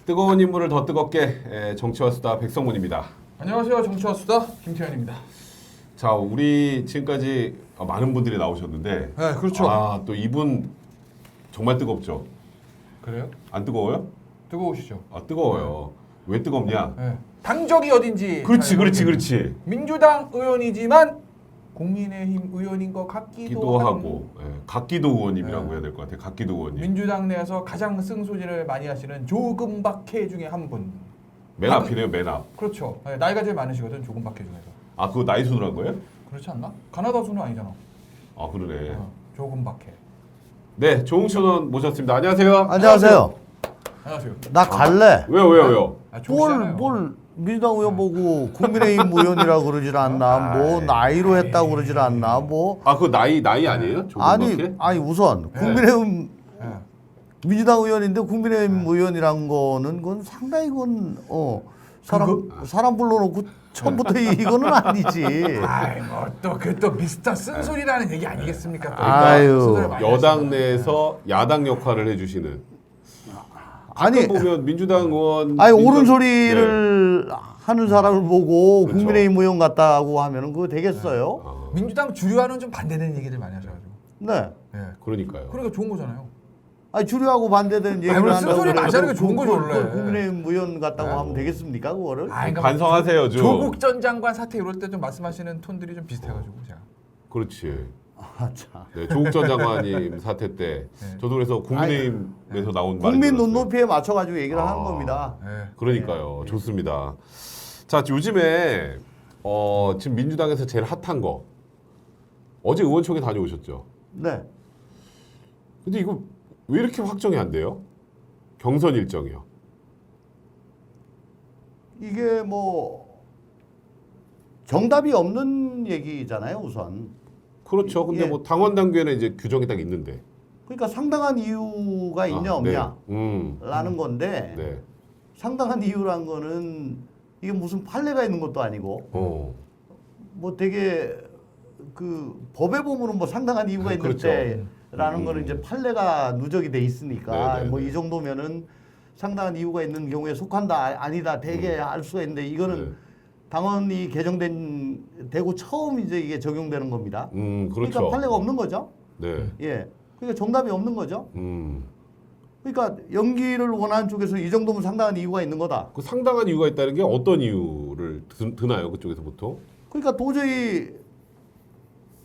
뜨거운 인물을 더 뜨겁게 정치와 수다 백성문입니다. 안녕하세요. 정치와 수다 김태현입니다. 자, 우리 지금까지 많은 분들이 나오셨는데, 네, 그렇죠. 아, 또 이분 정말 뜨겁죠. 그래요? 안 뜨거워요? 뜨거우시죠? 아, 뜨거워요. 왜 뜨겁냐? 네. 당적이 어딘지. 그렇지, 잘 그렇지, 모르겠는데. 그렇지. 민주당 의원이지만 국민의힘 의원인 것 같기도 기도 한 하고, 각기도 의원님이라고 네. 해야 될 것 같아요. 각기도 의원님. 민주당 내에서 가장 승소지를 많이 하시는 조금박해 중에 한 분. 맨 앞이네요, 맨 앞. 그렇죠. 네, 나이가 제일 많으시거든 조금박해 중에서. 아, 그거 나이 순으로 한 거예요? 그렇지 않나? 가나다 순은 아니잖아. 아, 그러네. 조금박해. 네, 조웅천 의원 모셨습니다. 안녕하세요. 안녕하세요. 안녕하세요. 나 갈래. 왜요? 아, 좋으시잖아요. 뭘 민주당 의원 보고 국민의힘 의원이라고 그러질 않나. 뭐 나이로 했다고 그러질 않나. 뭐 아, 그거 나이 아니에요? 조금밖에? 아니 우선 국민의힘 네. 민주당 의원인데 국민의힘 의원이란 거는 그건 상당히 그건 사람 불러놓고 처음부터 이거는 아니지. 아이 뭐또 미스터 쓴소리라는 얘기 아니겠습니까? 또. 아유. 쓴소리 많이 여당 하시잖아요. 내에서 야당 역할을 해주시는. 아니 보면 민주당 의원. 아니 민주당- 옳은 소리를 하는 사람을 보고 그렇죠. 국민의힘 의원 같다고 하면은 그거 되겠어요? 아, 민주당 주류와는 좀 반대되는 얘기들 많이 하셔가지고. 네. 예. 그러니까요. 그러니까 좋은 거잖아요. 아니 주류하고 반대되는 얘기를 물론 한다고 쓴소리 많이 하는 게 좋은 거죠, 그걸 원래. 국민의힘 의원 같다고 아이고. 하면 되겠습니까 그거를? 아, 그러니까 반성하세요, 좀. 조국 전 장관 사태 이럴 때 좀 말씀하시는 톤들이 좀 비슷해가지고 제가. 그렇지. 아, 참. 네, 조국 전 장관님 사태 때 네. 저도 그래서 국민의힘에서 나온 말을 국민 들었어요. 눈높이에 맞춰가지고 얘기를 아. 하는 겁니다. 예. 그러니까요. 좋습니다. 자, 요즘에 지금 민주당에서 제일 핫한 거 어제 의원총회 다녀오셨죠? 네. 근데 이거 왜 이렇게 확정이 안 돼요? 경선 일정이요. 이게 뭐 정답이 없는 얘기잖아요 우선. 그렇죠. 근데 예. 뭐 당원 당규에는 이제 규정이 딱 있는데. 그러니까 상당한 이유가 있냐 아, 네. 없냐 라는 건데 네. 상당한 이유란 거는 이게 무슨 판례가 있는 것도 아니고 뭐 되게 그 법에 보면은 뭐 상당한 이유가 있는 그렇죠. 때라는 거는 이제 판례가 누적이 돼 있으니까 네네네. 뭐 이 정도면은 상당한 이유가 있는 경우에 속한다 아니다 되게 알 수가 있는데 이거는 네. 당원이 개정된 되고 처음 이제 이게 적용되는 겁니다. 그렇죠. 그러니까 판례가 없는 거죠. 네. 예. 그러니까 정답이 없는 거죠. 음. 그러니까 연기를 원하는 쪽에서 이 정도면 상당한 이유가 있는 거다. 그 상당한 이유가 있다는 게 어떤 이유를 드나요? 그쪽에서 보통? 그러니까 도저히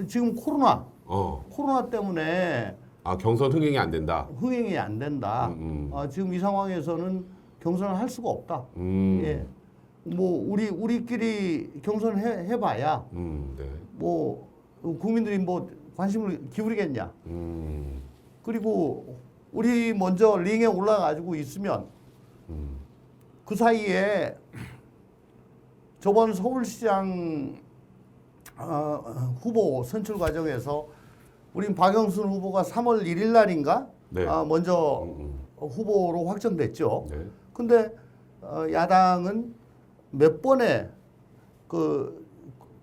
지금 코로나 어. 때문에 아, 경선 흥행이 안 된다. 흥행이 안 된다. 음. 지금 이 상황에서는 경선을 할 수가 없다. 음. 예. 뭐 우리끼리 경선을 해봐야 네. 뭐 국민들이 뭐 관심을 기울이겠냐. 그리고 우리 먼저 링에 올라가지고 있으면 그 사이에 저번 서울시장 후보 선출 과정에서 우린 박영순 후보가 3월 1일 날인가 네. 먼저 후보로 확정됐죠. 네. 근데 야당은 몇 번의 그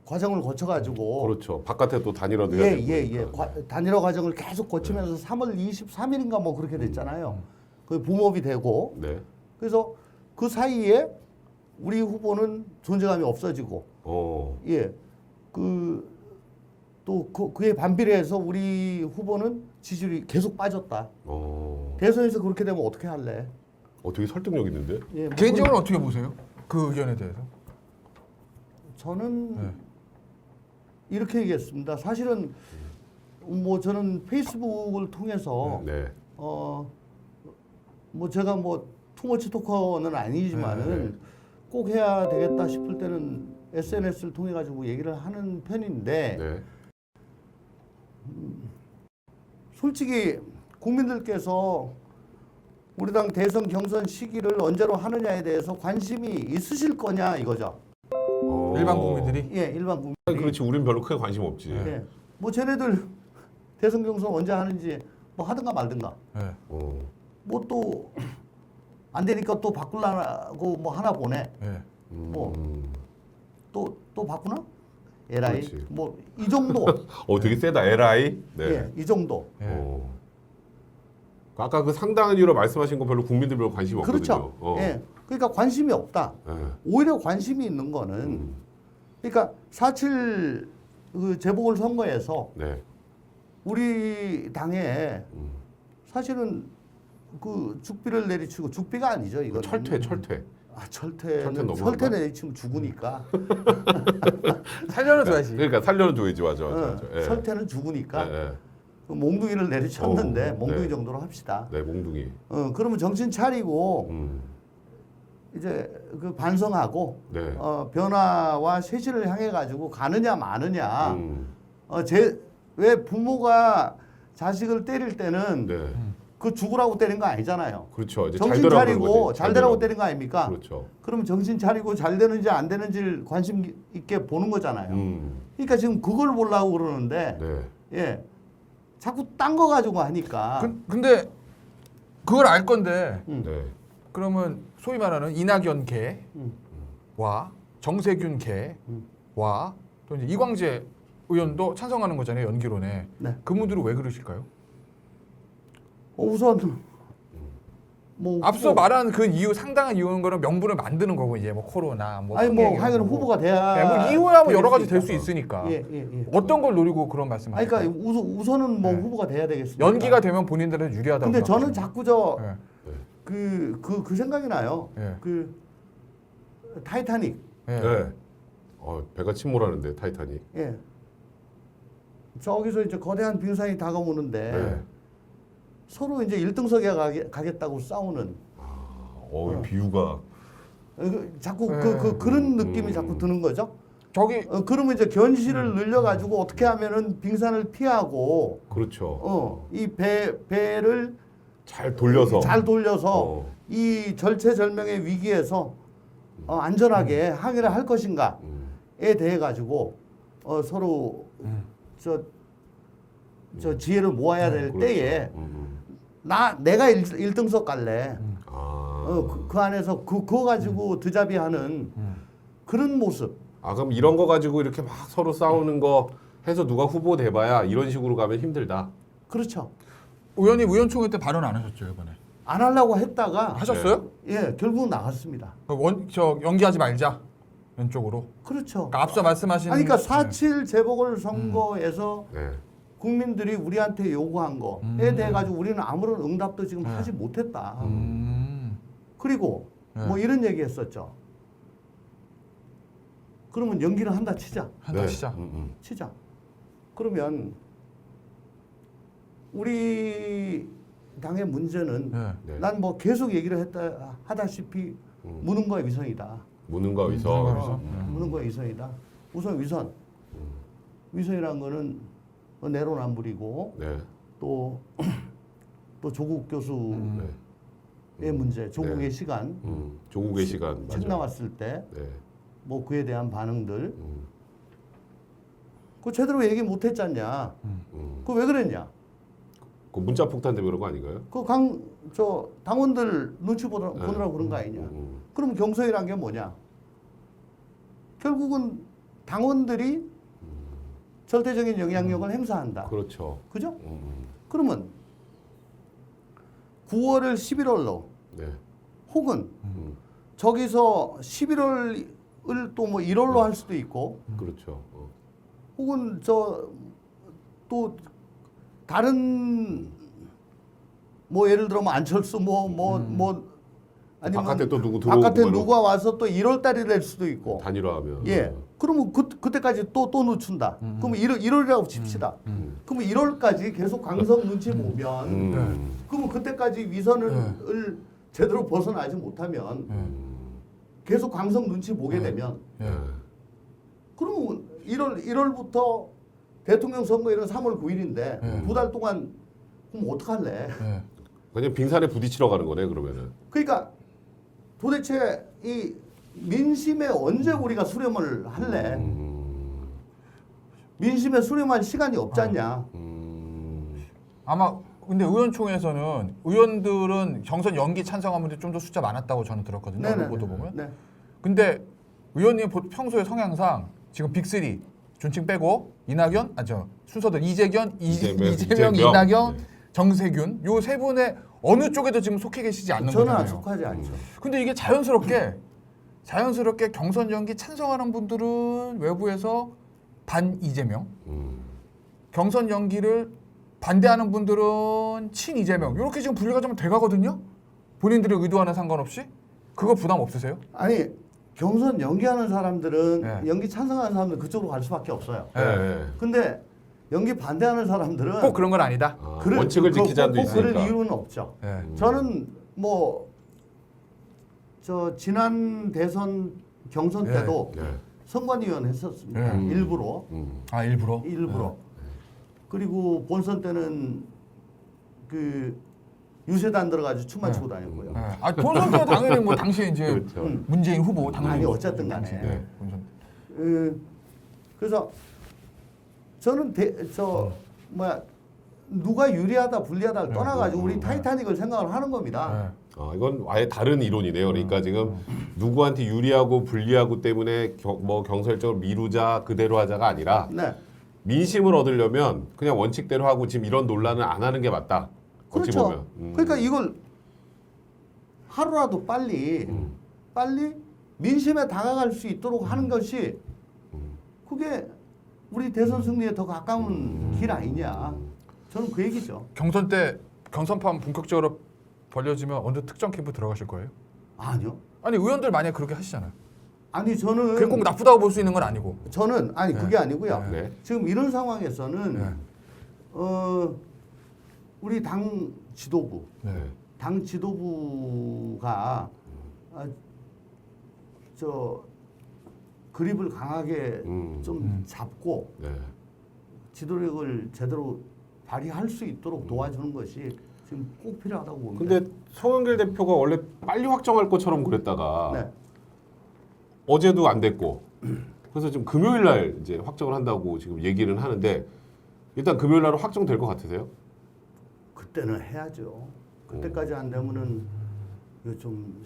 과정을 거쳐가지고 그렇죠. 바깥에 또 단일화도 해야 되고. 예예예 그러니까. 단일화 과정을 계속 거치면서 3월 23일인가 뭐 그렇게 됐잖아요. 그 붐업이 되고 네. 그래서 그 사이에 우리 후보는 존재감이 없어지고 그에 반비례해서 우리 후보는 지지율이 계속 빠졌다. 대선에서 그렇게 되면 어떻게 할래? 되게 설득력 있는데? 예, 뭐 개인적으로 어떻게 보세요? 그 의견에 대해서? 저는 네. 이렇게 얘기했습니다. 사실은 뭐 저는 페이스북을 통해서 네. 뭐 제가 뭐 투머치 토커는 아니지만은 꼭 해야 되겠다 싶을 때는 SNS를 통해 가지고 얘기를 하는 편인데 네. 솔직히 국민들께서 우리 당 대선 경선 시기를 언제로 하느냐에 대해서 관심이 있으실 거냐 이거죠. 일반 국민들이? 예, 일반 국민. 그렇지. 우린 별로 크게 관심 없지. 예. 뭐 쟤네들 대선 경선 언제 하는지 뭐 하든가 말든가. 네. 뭐 또 안 되니까 또 바꾸려고 뭐 하나 보내. 네. 뭐 또 바꾸나? LI 그렇지. 뭐 이 정도. 되게 세다. LI. 네. 예, 이 정도. 예. 아까 그 상당한 이유로 말씀하신 거 별로 국민들 별로 관심이 그렇죠. 없거든요. 예. 그러니까 관심이 없다. 예. 오히려 관심이 있는 거는 그러니까 4.7 그 재보궐 선거에서 네. 우리 당에 사실은 그 죽비를 내리치고 죽비가 아니죠 이거. 철퇴. 철퇴 너무 철퇴 한다. 내리치면 죽으니까. 살려는 줘야지. 그러니까 살려는 줘야지 맞아. 예. 철퇴는 죽으니까. 예. 그 몽둥이를 내리쳤는데 몽둥이 네. 정도로 합시다. 네, 몽둥이. 그러면 정신 차리고 이제 그 반성하고 네. 변화와 쇄신을 향해 가지고 가느냐 마느냐. 음. 왜 부모가 자식을 때릴 때는 네. 그 죽으라고 때린 거 아니잖아요. 그렇죠. 이제 정신 잘 되라고 차리고 그런 거지. 잘 되라고 때린 거 아닙니까? 그렇죠. 그러면 정신 차리고 잘 되는지 안 되는지를 관심 있게 보는 거잖아요. 그러니까 지금 그걸 보려고 그러는데 네. 예. 자꾸 딴 거 가지고 하니까. 근데 그걸 알 건데 네. 그러면 소위 말하는 이낙연 개와 정세균 개와 또 이제 이광재 의원도 찬성하는 거잖아요 연기론에. 네. 그분들은 왜 그러실까요? 우선 뭐 앞서 말한 그 이유 상당한 이유는 거는 명분을 만드는 거고 이제 뭐 코로나 뭐 아니 뭐 하여간 거고. 후보가 돼야 네, 뭐 이후야 뭐 여러 가지 되겠으니까. 될 수 있으니까. 예. 어떤 걸 노리고 그런 말씀을 아니 하실까요? 그러니까 우선은 뭐 네. 후보가 돼야 되겠습니다. 연기가 되면 본인들은 유리하다고. 근데 저는 생각하시나요? 자꾸 네. 그 생각이 나요. 네. 그 타이타닉. 네. 네. 배가 침몰하는데 타이타닉. 예. 저기서 이제 거대한 빙산이 다가오는데 네. 서로 이제 1등석에 가겠다고 싸우는 이 비유가 자꾸 네. 그런 느낌이 자꾸 드는 거죠. 저기 그러면 이제 견실을 늘려가지고 어떻게 하면은 빙산을 피하고 그렇죠. 이 배를 잘 돌려서 잘 돌려서 어. 이 절체절명의 위기에서 안전하게 항해를 할 것인가에 대해 가지고 서로 저 지혜를 모아야 될 그렇죠. 때에 내가 1등석 갈래. 그 안에서 그거 가지고 드자비하는 그런 모습. 그럼 이런 거 가지고 이렇게 막 서로 싸우는 거 해서 누가 후보 돼봐야 이런 식으로 가면 힘들다. 그렇죠. 의원님 의원총회 때 발언 안 하셨죠 이번에? 안 하려고 했다가 하셨어요? 예 결국 나갔습니다. 저 연기하지 말자 왼쪽으로. 그렇죠. 그러니까 앞서 말씀하신. 아니, 그러니까 4.7 재보궐 선거에서 네. 국민들이 우리한테 요구한 거에 대해 가지고 우리는 아무런 응답도 지금 하지 못했다. 그리고 뭐 이런 얘기했었죠. 그러면 연기를 한다 치자. 한다 치자. 치자. 그러면 우리 당의 문제는 네. 난 뭐 계속 얘기를 하다시피 무능과 위선이다. 무능과 무능과 위선. 위선. 무능과 위선이다. 우선 위선. 위선이란 거는 내로남불이고 네. 또 조국 교수의 네. 문제, 조국의 네. 시간, 조국의 시간. 책 맞아요. 나왔을 때 뭐 네. 그에 대한 반응들, 그 제대로 얘기 못했잖냐? 그 왜 그랬냐? 그 문자 폭탄 때문에 그런 거 아닌가요? 저 당원들 눈치 보느라고 그런 거 아니냐? 그럼 경선이란 게 뭐냐? 결국은 당원들이 절대적인 영향력을 행사한다. 그렇죠. 그죠? 그러면 9월을 11월로 네. 혹은 저기서 11월을 또 뭐 1월로 할 수도 있고 그렇죠. 혹은 또 다른 뭐 예를 들어 뭐 안철수 아니면 바깥에 또 누구 들어오고 바깥에 뭐 누가 와서 또 1월 달이 될 수도 있고 단일화하면. 예. 그러면 그때까지 또 늦춘다. 그러면 1월이라고 칩시다. 그러면 1월까지 계속 강성 눈치 보면 그러면 그때까지 위선을 제대로 벗어나지 못하면 계속 강성 눈치 보게 되면 그러면 1월부터 대통령 선거일은 3월 9일인데 2달 동안 그럼 어떡할래? 그냥 빙산에 부딪히러 가는 거네 그러면은. 그러니까 도대체 이 민심에 언제 우리가 수렴을 할래? 민심에 수렴할 시간이 없지 않냐? 아마 근데 의원총회에서는 의원들은 경선 연기 찬성한 분들이 좀 더 숫자 많았다고 저는 들었거든요. 후보도 보면. 네. 근데 의원님 평소의 성향상 지금 빅3 존칭 빼고 이낙연, 순서들 이재명, 이재명. 이낙연, 네. 정세균 요 세 분의 어느 쪽에도 지금 속해 계시지 않는 저는 안 거잖아요. 속하지 않죠. 근데 이게 자연스럽게 경선 연기 찬성하는 분들은 외부에서 반 이재명, 경선 연기를 반대하는 분들은 친 이재명 이렇게 지금 분류가 좀 돼가거든요. 본인들이 의도와는 상관없이 그거 부담 없으세요? 아니 경선 연기하는 사람들은 네. 연기 찬성하는 사람들 그쪽으로 갈 수밖에 없어요. 네. 근데 연기 반대하는 사람들은 꼭 그런 건 아니다. 아, 그럴- 원칙을 그- 지키자는 도 꼭 그럴 있으니까. 이유는 없죠. 네. 저는 뭐 저 지난 대선 경선 네. 때도 네. 선관위원 했었습니다. 네. 일부러 아 일부러? 그리고 본선 때는 그 유세단 들어가지고 춤만 추고 다녔고요. 네. 아 본선 때 당연히 뭐 당시에 이제 그렇죠. 문재인 후보 당연히 아니 어쨌든 간에 네. 본선. 그래서 저는 뭐야 누가 유리하다 불리하다를 떠나가지고 우리 타이타닉을 생각을 하는 겁니다. 네. 이건 아예 다른 이론이네요. 그러니까 지금 누구한테 유리하고 불리하고 때문에 경선일정을 미루자 그대로 하자가 아니라 네. 민심을 얻으려면 그냥 원칙대로 하고 지금 이런 논란은 안 하는 게 맞다. 어찌 그렇죠. 보면. 그러니까 이걸 하루라도 빨리 민심에 다가갈 수 있도록 하는 것이 그게 우리 대선 승리에 더 가까운 길 아니냐. 저는 그 얘기죠. 경선 때 경선판 본격적으로 벌려지면 어느 특정 캠프 들어가실 거예요? 아니요. 아니 의원들 만약 그렇게 하시잖아요. 아니 저는 그게 꼭 나쁘다고 볼 수 있는 건 아니고. 저는 아니 네. 그게 아니고요. 네. 지금 이런 상황에서는 네. 우리 당 지도부, 네. 당 지도부가 저 그립을 강하게 좀 잡고 네. 지도력을 제대로 발휘할 수 있도록 도와주는 것이 지금 꼭 필요하다고 봅니다. 근데 송영길 대표가 원래 빨리 확정할 것처럼 그랬다가 네. 어제도 안 됐고 그래서 지금 금요일 날 이제 확정을 한다고 지금 얘기는 하는데 일단 금요일 날은 확정될 것 같으세요? 그때는 해야죠. 그때까지 안 되면은 이거 좀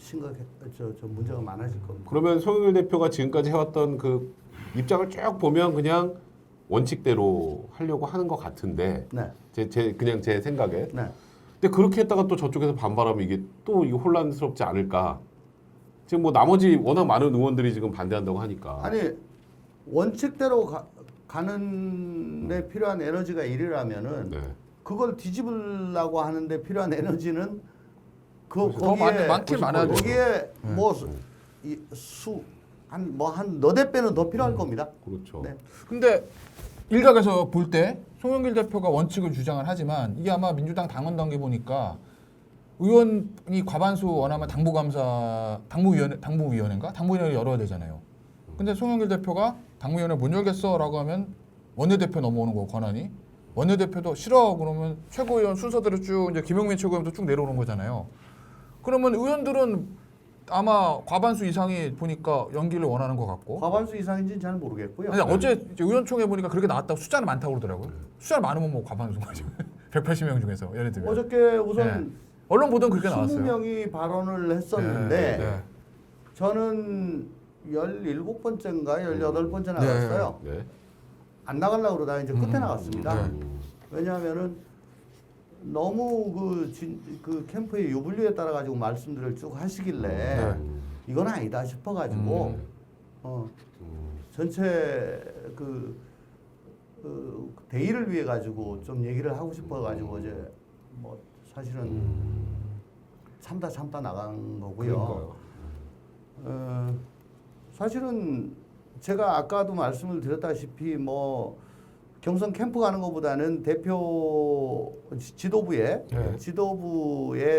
저 문제가 많아질 겁니다. 그러면 송영길 대표가 지금까지 해왔던 그 입장을 쭉 보면 그냥 원칙대로 하려고 하는 것 같은데 네. 그냥 제 생각에 네. 근데 그렇게 했다가 또 저쪽에서 반발하면 이게 또 이거 혼란스럽지 않을까 지금 뭐 나머지 워낙 많은 의원들이 지금 반대한다고 하니까 아니 원칙대로 가는 데 필요한 에너지가 일이라면은 네. 그걸 뒤집으려고 하는데 필요한 에너지는 더 거기에 많긴 많아야 돼요. 거기에 한 너댓 배는 더 필요할 겁니다. 그렇죠. 네. 근데 일각에서 볼 때 송영길 대표가 원칙을 주장을 하지만 이게 아마 민주당 당원 단계 보니까 의원이 과반수 원하면 당무위원회를 열어야 되잖아요. 근데 송영길 대표가 당무위원회 못 열겠어라고 하면 원내대표 넘어오는 거 권한이 원내대표도 싫어 그러면 최고위원 순서대로 쭉 이제 김용민 최고위원도 쭉 내려오는 거잖아요. 그러면 의원들은 아마 과반수 이상이 보니까 연기를 원하는 것 같고. 과반수 이상인지는 잘 모르겠고요. 아니, 어제 이제 의원총회 보니까 그렇게 나왔다고 숫자는 많다고 그러더라고요. 숫자 많으면 뭐 과반수인 거죠. 180명 중에서 예를 들면. 어저께 우선 언론 보도는 그렇게 나왔어요. 20명이 발언을 했었는데 네. 저는 17번째인가 18번째 나갔어요. 네. 안 나가려고 그러다가 이제 끝에 나갔습니다. 네. 왜냐하면은 너무 그 캠프의 요분류에 따라 가지고 말씀들을 쭉 하시길래 네. 이건 아니다 싶어가지고 전체 그 대의를 위해 가지고 좀 얘기를 하고 싶어가지고 이제 뭐 사실은 참다 나간 거고요. 사실은 제가 아까도 말씀을 드렸다시피 뭐 경선 캠프 가는 것보다는 대표 지도부의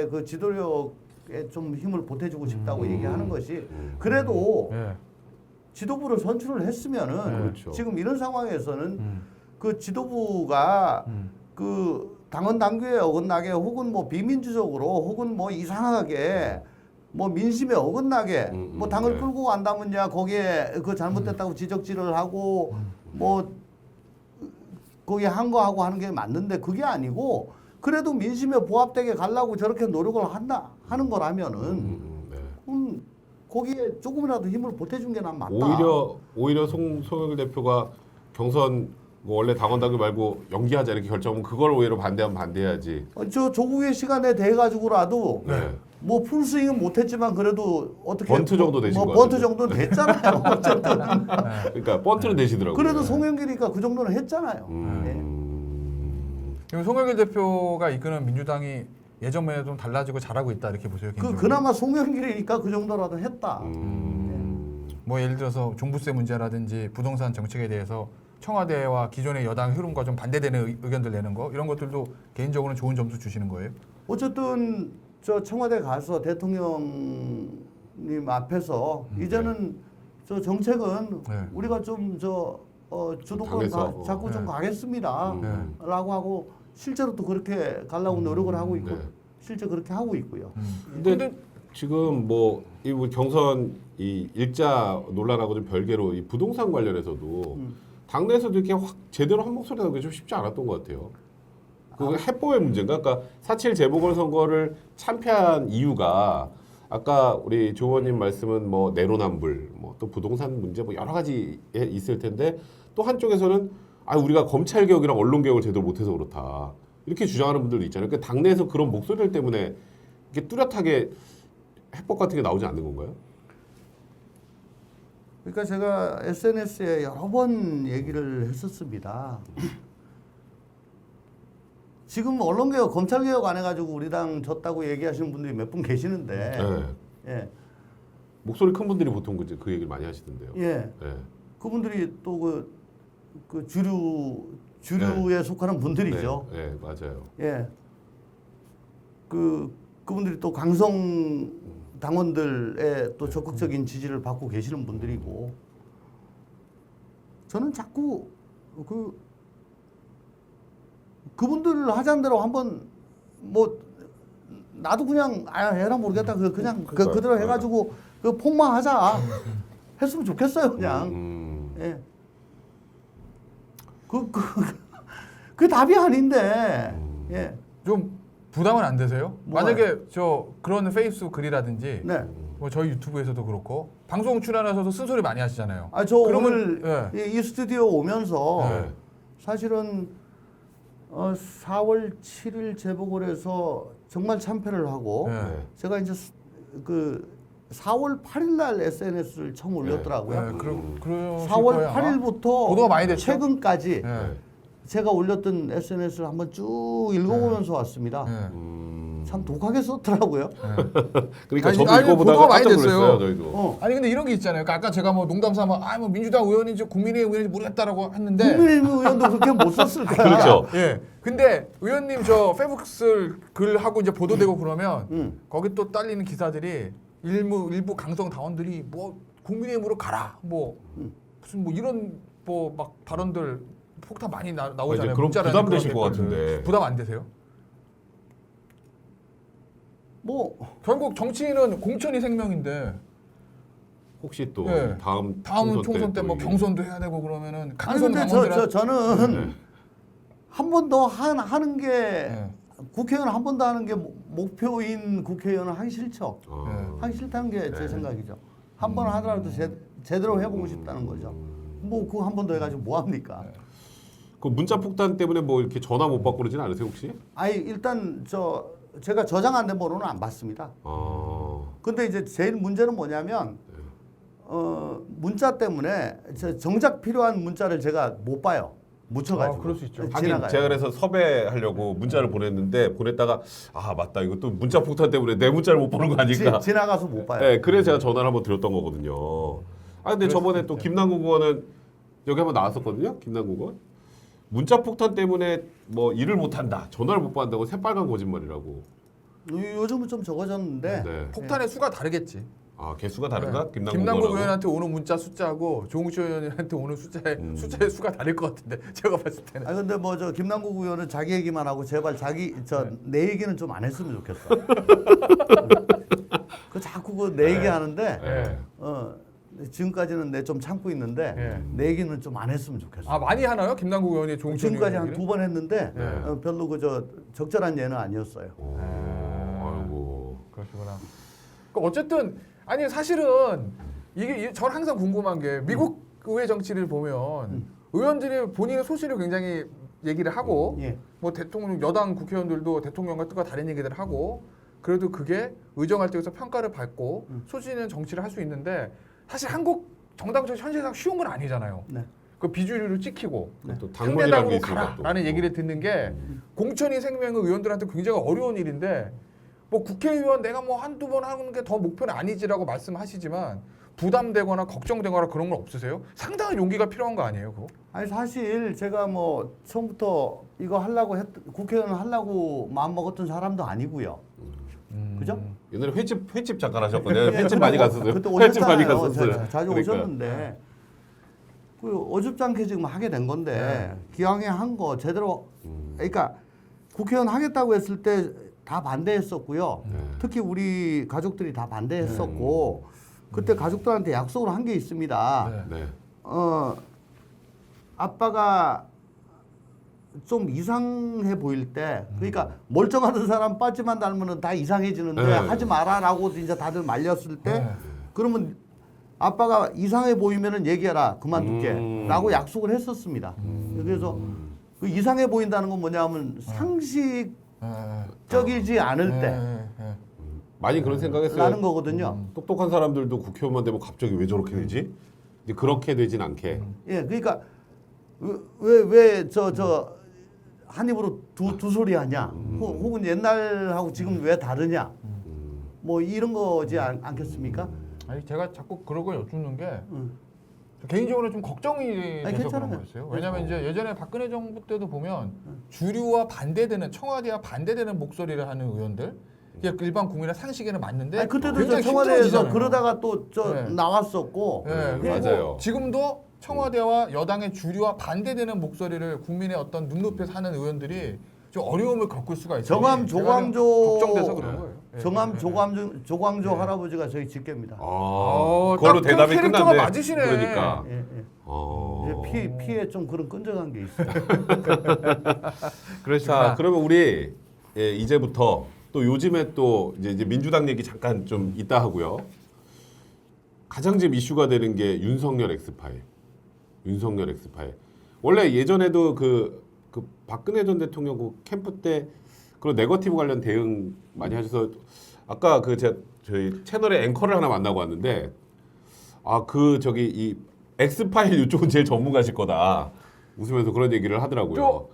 그 지도력에 좀 힘을 보태주고 싶다고 얘기하는 것이 그래도 네. 지도부를 선출을 했으면은 그렇죠. 지금 이런 상황에서는 그 지도부가 그 당원 당규에 어긋나게 혹은 뭐 비민주적으로 혹은 뭐 이상하게 뭐 민심에 어긋나게 뭐 당을 네. 끌고 간다면야 거기에 그 잘못됐다고 지적질을 하고 뭐 거기에 한 거하고 하는 게 맞는데 그게 아니고 그래도 민심에 부합되게 가려고 저렇게 노력을 하는 거라면은 거기에 조금이라도 힘을 보태준 게 난 맞다. 오히려 송영길 대표가 경선 원래 당원 당규 말고 연기하자 이렇게 결정하면 그걸 오히려 반대하면 반대해야지. 저 조국의 시간에 대해 가지고라도 네. 뭐 풀스윙은 못했지만 그래도 어떻게 번트 정도 되신 뭐 것 번트 같은데. 정도는 됐잖아요. 어쨌든 그러니까 번트는 되시더라고요. 그래도 송영길이니까 그 정도는 했잖아요. 지금 송영길 대표가 이끄는 민주당이 예전에 좀 달라지고 잘하고 있다 이렇게 보세요. 개인적으로. 그나마 송영길이니까 그 정도라도 했다. 뭐 예를 들어서 종부세 문제라든지 부동산 정책에 대해서 청와대와 기존의 여당 흐름과 좀 반대되는 의견들 내는 거 이런 것들도 개인적으로는 좋은 점수 주시는 거예요? 어쨌든 저 청와대 가서 대통령님 앞에서 이제는 저 정책은 네. 우리가 좀 주도권 당에서. 잡고 좀 네. 가겠습니다. 네. 라고 하고 실제로 또 그렇게 가려고 노력을 하고 있고 네. 실제 그렇게 하고 있고요. 근데 지금 뭐 이 경선 이 일자 논란하고 좀 별개로 이 부동산 관련해서도 당내에서도 이렇게 확 제대로 한 목소리 나오기 좀 쉽지 않았던 것 같아요. 그 해법의 문제인가? 그러니까 4.7 재보궐선거를 참패한 이유가 아까 우리 조 의원님 말씀은 뭐 내로남불, 뭐 또 부동산 문제 뭐 여러 가지 있을 텐데 또 한쪽에서는 아 우리가 검찰 개혁이랑 언론 개혁을 제대로 못해서 그렇다 이렇게 주장하는 분들도 있잖아요. 그러니까 당내에서 그런 목소리들 때문에 이게 뚜렷하게 해법 같은 게 나오지 않는 건가요? 그러니까 제가 SNS에 여러 번 얘기를 했었습니다. 지금 언론개혁, 검찰개혁 안 해가지고 우리 당 졌다고 얘기하시는 분들이 몇 분 계시는데, 네. 예, 목소리 큰 분들이 보통 그 얘기를 많이 하시던데요. 예, 네. 그분들이 또 그 주류에 속하는 분들이죠. 네, 네, 맞아요. 예, 그분들이 또 강성 당원들의 또 적극적인 지지를 받고 계시는 분들이고, 저는 자꾸 그분들 하자는 대로 한번 뭐 나도 그냥 해라 모르겠다 그냥 그대로 해가지고 그 폭망하자 했으면 좋겠어요 그냥. 예. 그 답이 아닌데. 예. 좀 부담은 안 되세요? 뭐가요? 만약에 저 그런 페이스북 글이라든지 네. 뭐 저희 유튜브에서도 그렇고 방송 출연하셔서 쓴소리 많이 하시잖아요. 저 그러면, 오늘 이 스튜디오 오면서 네. 사실은 4월 7일 재보궐에서 정말 참패를 하고 네. 제가 이제 그 4월 8일 날 SNS를 처음 올렸더라고요. 네, 그러실 4월 거예요, 아마. 8일부터 보도가 많이 됐죠? 최근까지 네. 제가 올렸던 SNS를 한번 쭉 읽어보면서 왔습니다. 네. 참 독하게 썼더라고요. 그러니까 아니, 저도 아니, 이거 보다가 보도가 많이 깜짝 됐어요. 놀랐어요. 저희도. 아니 근데 이런 게 있잖아요. 그러니까 아까 제가 뭐 농담 삼아 뭐 민주당 의원인지 국민의힘 의원인지 모르겠다라고 했는데 국민의힘 의원도 그렇게 못 썼을 거야. 그렇죠. 예. 근데 의원님 저 페이스북 글하고 이제 보도되고 그러면 거기 또 딸리는 기사들이 일부 강성 당원들이 뭐 국민의힘으로 가라 뭐 무슨 뭐 이런 뭐 막 발언들 폭탄 많이 나오잖아요. 이제 그럼 문자라는 부담되실 그런 것 댓글들. 같은데. 부담 안 되세요? 뭐 결국 정치인은 공천이 생명인데 혹시 또 네. 다음 총선 때 또 뭐 이게- 경선도 해야 되고 그러면은 아니 강성 근데 당원들 저는 한 번 더 하는 게 네. 국회의원 한 번 더 하는 게 목표인 국회의원은 하기 싫죠. 아. 하기 싫다는 게 제 생각이죠. 한 번 하더라도 제대로 해보고 싶다는 거죠. 뭐 그거 한 번 더 해가지고 뭐 합니까? 그 문자 폭탄 때문에 뭐 이렇게 전화 못 받고 그러진 않으세요 혹시? 아니 일단 제가 저장 안 된 번호는 안 받습니다. 근데 이제 제일 문제는 뭐냐면 문자 때문에 정작 필요한 문자를 제가 못 봐요. 묻혀가지고. 그럴 수 있죠. 하긴 지나가요. 제가 그래서 섭외하려고 문자를 보냈는데 보냈다가 아 맞다 이거 또 문자 폭탄 때문에 내 문자를 못 보는 거 아닐까? 지나가서 못 봐요. 네, 그래서 제가 전화를 한번 드렸던 거거든요. 아 근데 저번에 또 김남국 의원은 여기 한번 나왔었거든요. 김남국 의원 문자 폭탄 때문에 뭐 일을 못 한다, 전화를 못 받는다고 새빨간 거짓말이라고. 요즘은 좀 적어졌는데 네. 폭탄의 수가 다르겠지. 아 개수가 다른가? 네. 김남국 김남국 의원하고? 의원한테 오는 문자 숫자하고 조홍천 의원한테 오는 숫자의 수가 다를 것 같은데 제가 봤을 때는. 아 근데 뭐 김남국 의원은 자기 얘기만 하고 제발 내 얘기는 좀 안 했으면 좋겠어. 그 자꾸 내 얘기 하는데 네. 지금까지는 내 좀 참고 있는데 네. 내 얘기는 좀 안 했으면 좋겠어. 아 많이 하나요? 김남국 의원이 조홍천 지금까지 의원 한 얘기를? 2번 했는데 네. 별로 적절한 예는 아니었어요. 아이고. 그러시구나. 그러니까 어쨌든 아니 사실은 이게 전 항상 궁금한 게 미국 의회 정치를 보면 의원들이 본인의 소신을 굉장히 얘기를 하고 예. 뭐 대통령 여당 국회의원들도 대통령과 뜻과 다른 얘기들을 하고 그래도 그게 의정할 때에서 평가를 받고 소신은 정치를 할 수 있는데 사실 한국 정당적 현실상 쉬운 건 아니잖아요. 네. 그 비주류를 찍히고 또 당무이라는 게 상대당으로 있으니까 또. 가라라는 얘기를 듣는 게 공천이 생명의 의원들한테 굉장히 어려운 일인데 뭐 국회의원 내가 뭐 한두 번 하는 게 더 목표는 아니지라고 말씀하시지만 부담되거나 걱정되거나 그런 건 없으세요? 상당한 용기가 필요한 거 아니에요, 그거? 아니 사실 제가 뭐 처음부터 이거 하려고 국회의원 하려고 마음 먹었던 사람도 아니고요. 그죠? 옛날에 횟집 잠깐 하셨거든요. 횟집 많이 갔었어요. 그때 횟집 많이 오셨잖아요. 갔었어요. 자주 그러니까. 오셨는데 그 어줍지 않게 지금 하게 된 건데 기왕에 한 거 제대로 그러니까 국회의원 하겠다고 했을 때 다 반대했었고요. 특히 우리 가족들이 다 반대했었고 그때 가족들한테 약속을 한 게 있습니다. 네. 네. 아빠가 좀 이상해 보일 때, 그러니까 멀쩡하던 사람 빠지만 닮으면 다 이상해지는데 네. 하지 마라라고 이제 다들 말렸을 때, 네. 그러면 아빠가 이상해 보이면은 얘기해라 그만둘게라고 약속을 했었습니다. 그래서 그 이상해 보인다는 건 뭐냐면 상식적이지 않을 때라는 많이 그런 생각했어요. 거거든요. 똑똑한 사람들도 국회의원만 되면 갑자기 왜 저렇게 되지? 이제 그렇게 되진 않게. 예, 그러니까 왜 저 한 입으로 두 소리 하냐? 혹은 옛날하고 지금 왜 다르냐? 뭐 이런 거지 않겠습니까? 아니 제가 자꾸 그런 걸 여쭙는 게 개인적으로 좀 걱정이 돼서 그런 괜찮아요. 거였어요. 왜냐하면 이제 예전에 박근혜 정부 때도 보면 주류와 반대되는 청와대와 반대되는 목소리를 하는 의원들 이게 일반 국민의 상식에는 맞는데 아니, 그때도 저 굉장히 청와대에서 힘들어지잖아요. 그러다가 또 저 네. 나왔었고. 네, 그리고 맞아요. 지금도 청와대와 여당의 주류와 반대되는 목소리를 국민의 어떤 눈높이에서 하는 의원들이 좀 어려움을 겪을 수가 있어요. 정암 조광조 걱정돼서 그런 거예요. 예. 정암 조광조 할아버지가 저희 직계입니다. 그걸로 딱 대답이 캐릭터가 끝났네. 맞으시네. 그러니까. 예, 예. 이제 피에 좀 그런 끈적한 게 있어요. 자, 그러면 우리 이제부터 또 요즘에 또 이제 민주당 얘기 잠깐 좀 이따 하고요. 가장 지금 이슈가 되는 게 윤석열 엑스파일. 윤석열 엑스파일. 원래 예전에도 그 박근혜 전 대통령 그 캠프 때 그런 네거티브 관련 대응 많이 하셔서 아까 저희 채널에 앵커를 하나 만나고 왔는데 이 엑스파일 이쪽은 제일 전문가실 거다. 웃으면서 그런 얘기를 하더라고요.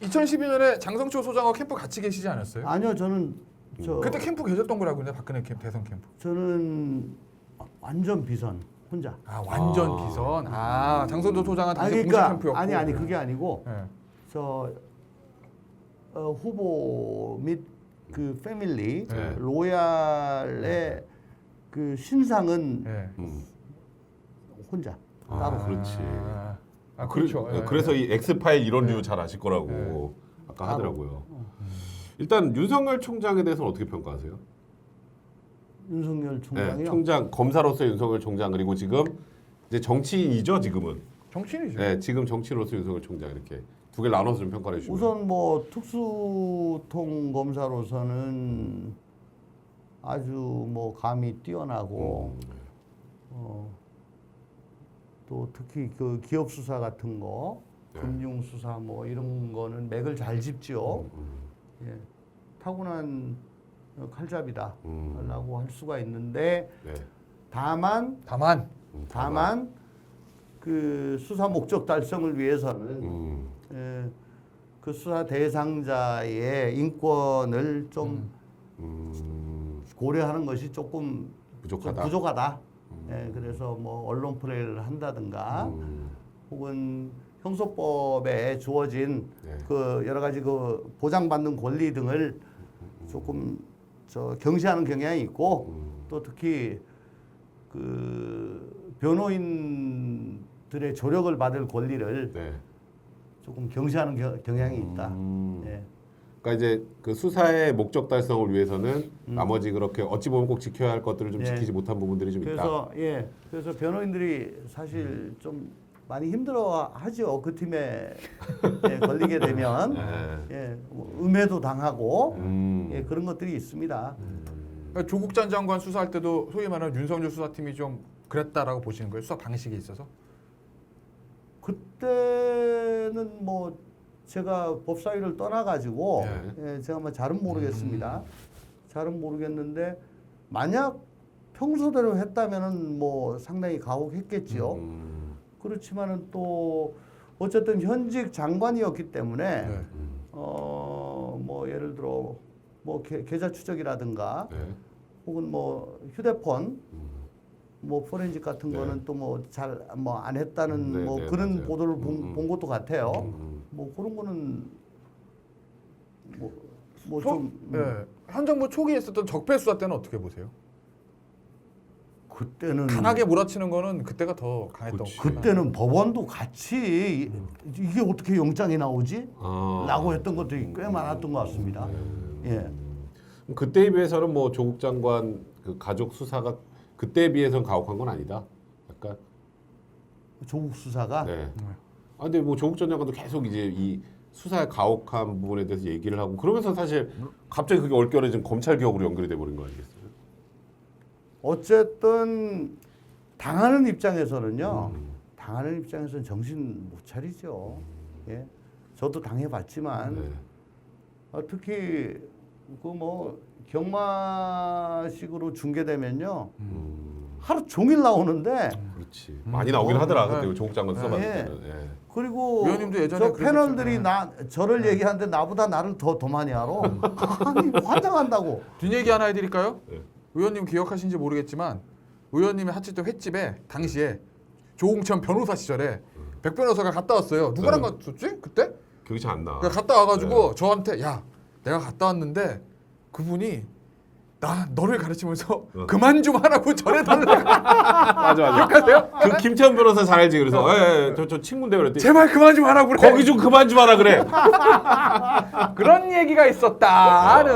2012년에 장성철 소장하고 캠프 같이 계시지 않았어요? 아니요, 저는 그때 캠프 계셨던 거라고 했는데 박근혜 캠프, 대선 캠프. 저는 완전 비선 혼자. 완전 비선. 장성철 소장은 당시 공식 캠프였고. 아니 그게 아니고 네. 저 후보 및 그 패밀리 네. 로얄의 그 신상은 네. 혼자 따로. 그렇지. 그렇죠. 예. 그래서 이 엑스파일 이런 류 잘 아실 거라고 아까 하더라고요. 일단 윤석열 총장에 대해서는 어떻게 평가하세요? 윤석열 총장이요. 네, 총장 검사로서 윤석열 총장 그리고 지금 이제 정치인이죠 지금은. 정치인이죠. 네, 지금 정치인으로서 윤석열 총장 이렇게 두 개를 나눠서 좀 평가해 주시면. 우선 뭐 특수통 검사로서는 아주 뭐 감이 뛰어나고 또 특히 그 기업 수사 같은 거, 금융 수사 뭐 이런 거는 맥을 잘 짚지요. 예, 타고난 칼잡이다라고 할 수가 있는데 네. 다만 그 수사 목적 달성을 위해서는 그 수사 대상자의 인권을 좀 고려하는 것이 조금 부족하다. 부족하다. 예, 그래서 뭐 언론 플레이를 한다든가 혹은 형소법에 주어진 네. 그 여러 가지 그 보장받는 권리 등을 조금 경시하는 경향이 있고 또 특히 그 변호인들의 조력을 받을 권리를 네. 조금 경시하는 경향이 있다. 예. 그러니까 이제 그 수사의 목적 달성을 위해서는 나머지 그렇게 어찌 보면 꼭 지켜야 할 것들을 좀 예. 지키지 못한 부분들이 좀 있다. 그래서 변호인들이 사실 좀 많이 힘들어하죠. 그 팀에 걸리게 되면 뭐 음해도 당하고 그런 것들이 있습니다. 그러니까 조국 전 장관 수사할 때도 소위 말하는 윤석열 수사팀이 좀 그랬다라고 보시는 거예요? 수사 방식에 있어서? 그때는 뭐 제가 법사위를 떠나가지고 예, 제가 뭐 잘은 모르겠습니다. 잘은 모르겠는데 만약 평소대로 했다면은 뭐 상당히 가혹했겠지요. 그렇지만은 또 어쨌든 현직 장관이었기 때문에 네. 뭐 예를 들어 뭐 계좌 추적이라든가 네. 혹은 뭐 휴대폰 뭐 포렌식 같은 네. 거는 또 뭐 잘 뭐 안 했다는 네, 뭐 네, 그런 맞아요. 보도를 본 것도 같아요. 음. 뭐 그런 거는 소- 뭐좀 예. 현 정부 초기에 있었던 적폐 수사 때는 어떻게 보세요? 그때는 강하게 몰아치는 거는 그때가 더 강했던 그치. 거구나. 그때는 법원도 같이 이게 어떻게 영장이 나오지? 아. 라고 했던 것들이 꽤 많았던 것 같습니다. 예. 그때에 비해서는 뭐 조국 장관 그 가족 수사가 그때에 비해서는 가혹한 건 아니다. 약간. 조국 수사가 네. 아 근데 뭐 조국 전 장관도 계속 이제 이 수사의 가혹한 부분에 대해서 얘기를 하고 그러면서 사실 갑자기 그게 얼결에 검찰 개혁으로 연결이 돼 버린 거 아니겠어요? 어쨌든 당하는 입장에서는요. 당하는 입장에서는 정신 못 차리죠. 예. 저도 당해봤지만 네. 특히 그 뭐 경마식으로 중계되면요. 하루 종일 나오는데 그렇지. 많이 나오긴 하더라. 네. 그때 조국 장관 수사 받을 예. 때는. 예. 그리고 의원님도 예전에 저 그랬었잖아요. 패널들이 저를 얘기하는데 나보다 나를 더 많이 알아. 아니 환장한다고. 뒷얘기 하나 해드릴까요? 네. 의원님 기억하신지 모르겠지만 의원님이 하셨던 횟집에 당시에 조홍천 변호사 시절에 백 변호사가 갔다 왔어요. 누구랑 네. 갔었지? 그때? 기억이 잘 안 나. 그러니까 갔다 와가지고 저한테 야 내가 갔다 왔는데 그분이 나 너를 가르치면서 그만 좀 하라고 전해달라고. 맞아 맞아. 기억하세요? 그 김태현 변호사 잘 알지. 그래서 저 친구인데 그랬더니 제발 그만 좀 하라고 그래. 거기 좀 그만 좀 하라 그래. 그런 얘기가 있었다는.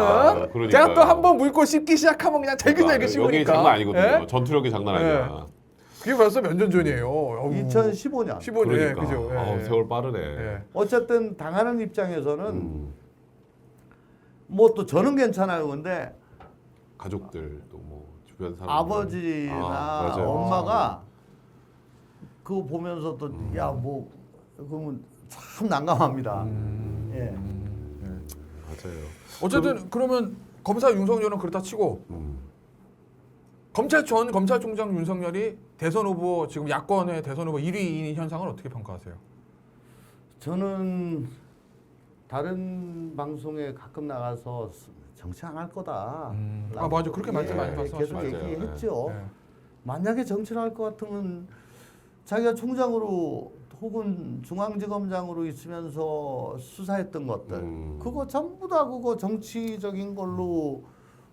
그러니까요. 제가 또 한 번 물고 씹기 시작하면 그냥 잘근잘근 여기 씹으니까. 장난 아니거든요. 예? 전투력이 장난 아니야. 그게 벌써 몇 년 전이에요. 어우. 2015년. 15년. 그러니까. 그죠. 예, 아우, 예. 세월 빠르네. 예. 어쨌든 당하는 입장에서는 뭐 또 저는 괜찮아요. 근데 가족들 또 뭐 주변 사람 아버지나 맞아요. 엄마가 그거 보면서 또 야 뭐 그러면 참 난감합니다. 예. 맞아요. 어쨌든 그러면 검사 윤석열은 그렇다 치고 검찰총장 윤석열이 대선 후보 지금 야권의 대선 후보 1위인 현상을 어떻게 평가하세요? 저는 다른 방송에 가끔 나가서 정치 안 할 거다. 아 맞아 그렇게 말씀 많이 계속 말씀하시죠. 맞아요. 얘기했죠. 예. 만약에 정치를 할 것 같으면 자기가 총장으로 혹은 중앙지검장으로 있으면서 수사했던 것들 그거 전부 다 그거 정치적인 걸로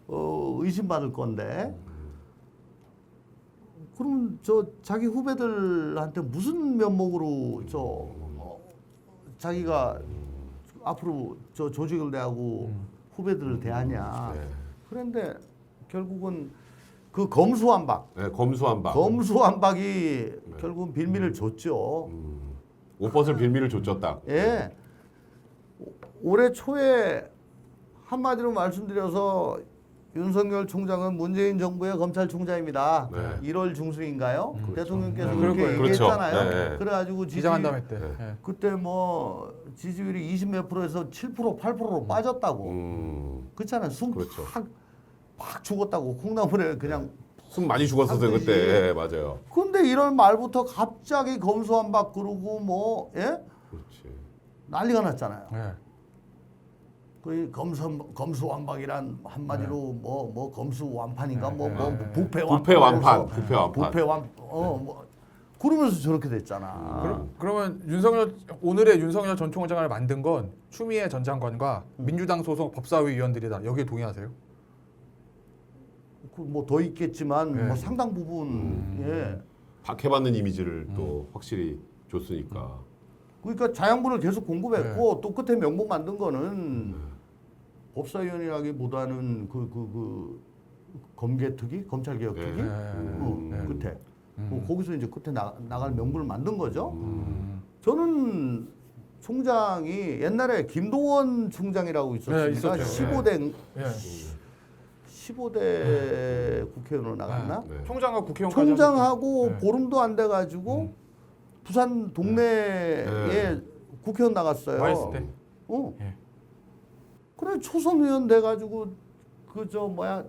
의심받을 건데 그럼 저 자기 후배들한테 무슨 면목으로 자기가 앞으로 저 조직을 대하고 후배들을 대하냐. 네. 그런데 결국은 그 검수완박. 네, 검수한박. 검수완박이 결국은 빌미를 줬죠. 옷벗을 빌미를 줬죠 딱. 예. 올해 초에 한마디로 말씀드려서 윤석열 총장은 문재인 정부의 검찰총장입니다. 네. 1월 중순인가요? 대통령께서 네, 그렇게 그럴 거예요. 얘기했잖아요. 그렇죠. 네, 네. 그래가지고 기자간담회 때. 네. 예. 그때 뭐 지지율이 20 몇 프로에서 7% 8%로 빠졌다고. 그렇잖아요. 숨 그렇죠. 팍 죽었다고 콩나물에 그냥. 숨 많이 죽었었어요 하듯이. 그때. 예, 맞아요. 근데 1월 말부터 갑자기 검수완박 그러고 뭐 예? 그렇지. 난리가 났잖아요. 예. 그 검수완박이란 한마디로 뭐 검수완판인가 뭐 부패 부패 완판, 부패 완판. 부패 완뭐 그러면서 저렇게 됐잖아. 그러면 오늘의 윤석열 전 총장을 만든 건 추미애 전 장관과 민주당 소속 법사위 위원들이다. 여기에 동의하세요? 뭐 더 있겠지만 네. 뭐 상당 부분 예. 박해받는 이미지를 또 확실히 줬으니까. 그러니까 자양분을 계속 공급했고 또 끝에 명목 만든 거는 법사위원이라기보다는 그 검개특위, 검찰개혁특위 끝에 거기서 이제 끝에 나갈 명분을 만든 거죠. 저는 총장이 옛날에 김동원 총장이라고 있었으니까 있었죠. 15대 예. 15대 국회의원으로 나갔나? 네. 총장과 국회의원까지 총장하고 네. 보름도 안 돼가지고 부산 동네에 네. 국회의원 나갔어요. 와 있을 때. 예. 그래 초선 의원 돼가지고 그 저 뭐야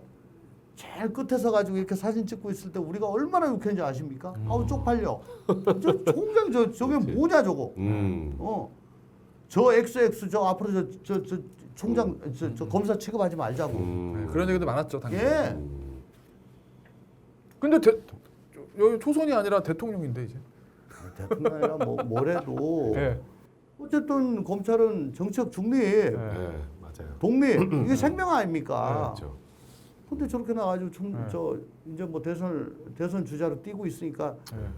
제일 끝에서 가지고 이렇게 사진 찍고 있을 때 우리가 얼마나 욕했는지 아십니까? 아우 쪽팔려. 저 총장 저게 뭐냐 저거. 저 XX 저 앞으로 저 총장 저 검사 취급하지 말자고. 네, 그런 얘기도 많았죠 당시. 예. 근데 여기 초선이 아니라 대통령인데 이제. 대통령이나 뭐래도 예. 어쨌든 검찰은 정책 중립, 예. 네, 맞아요. 독립 이게 생명 아닙니까? 그렇죠. 근데 저렇게 나가지고 저 이제 뭐 대선 주자로 뛰고 있으니까 예.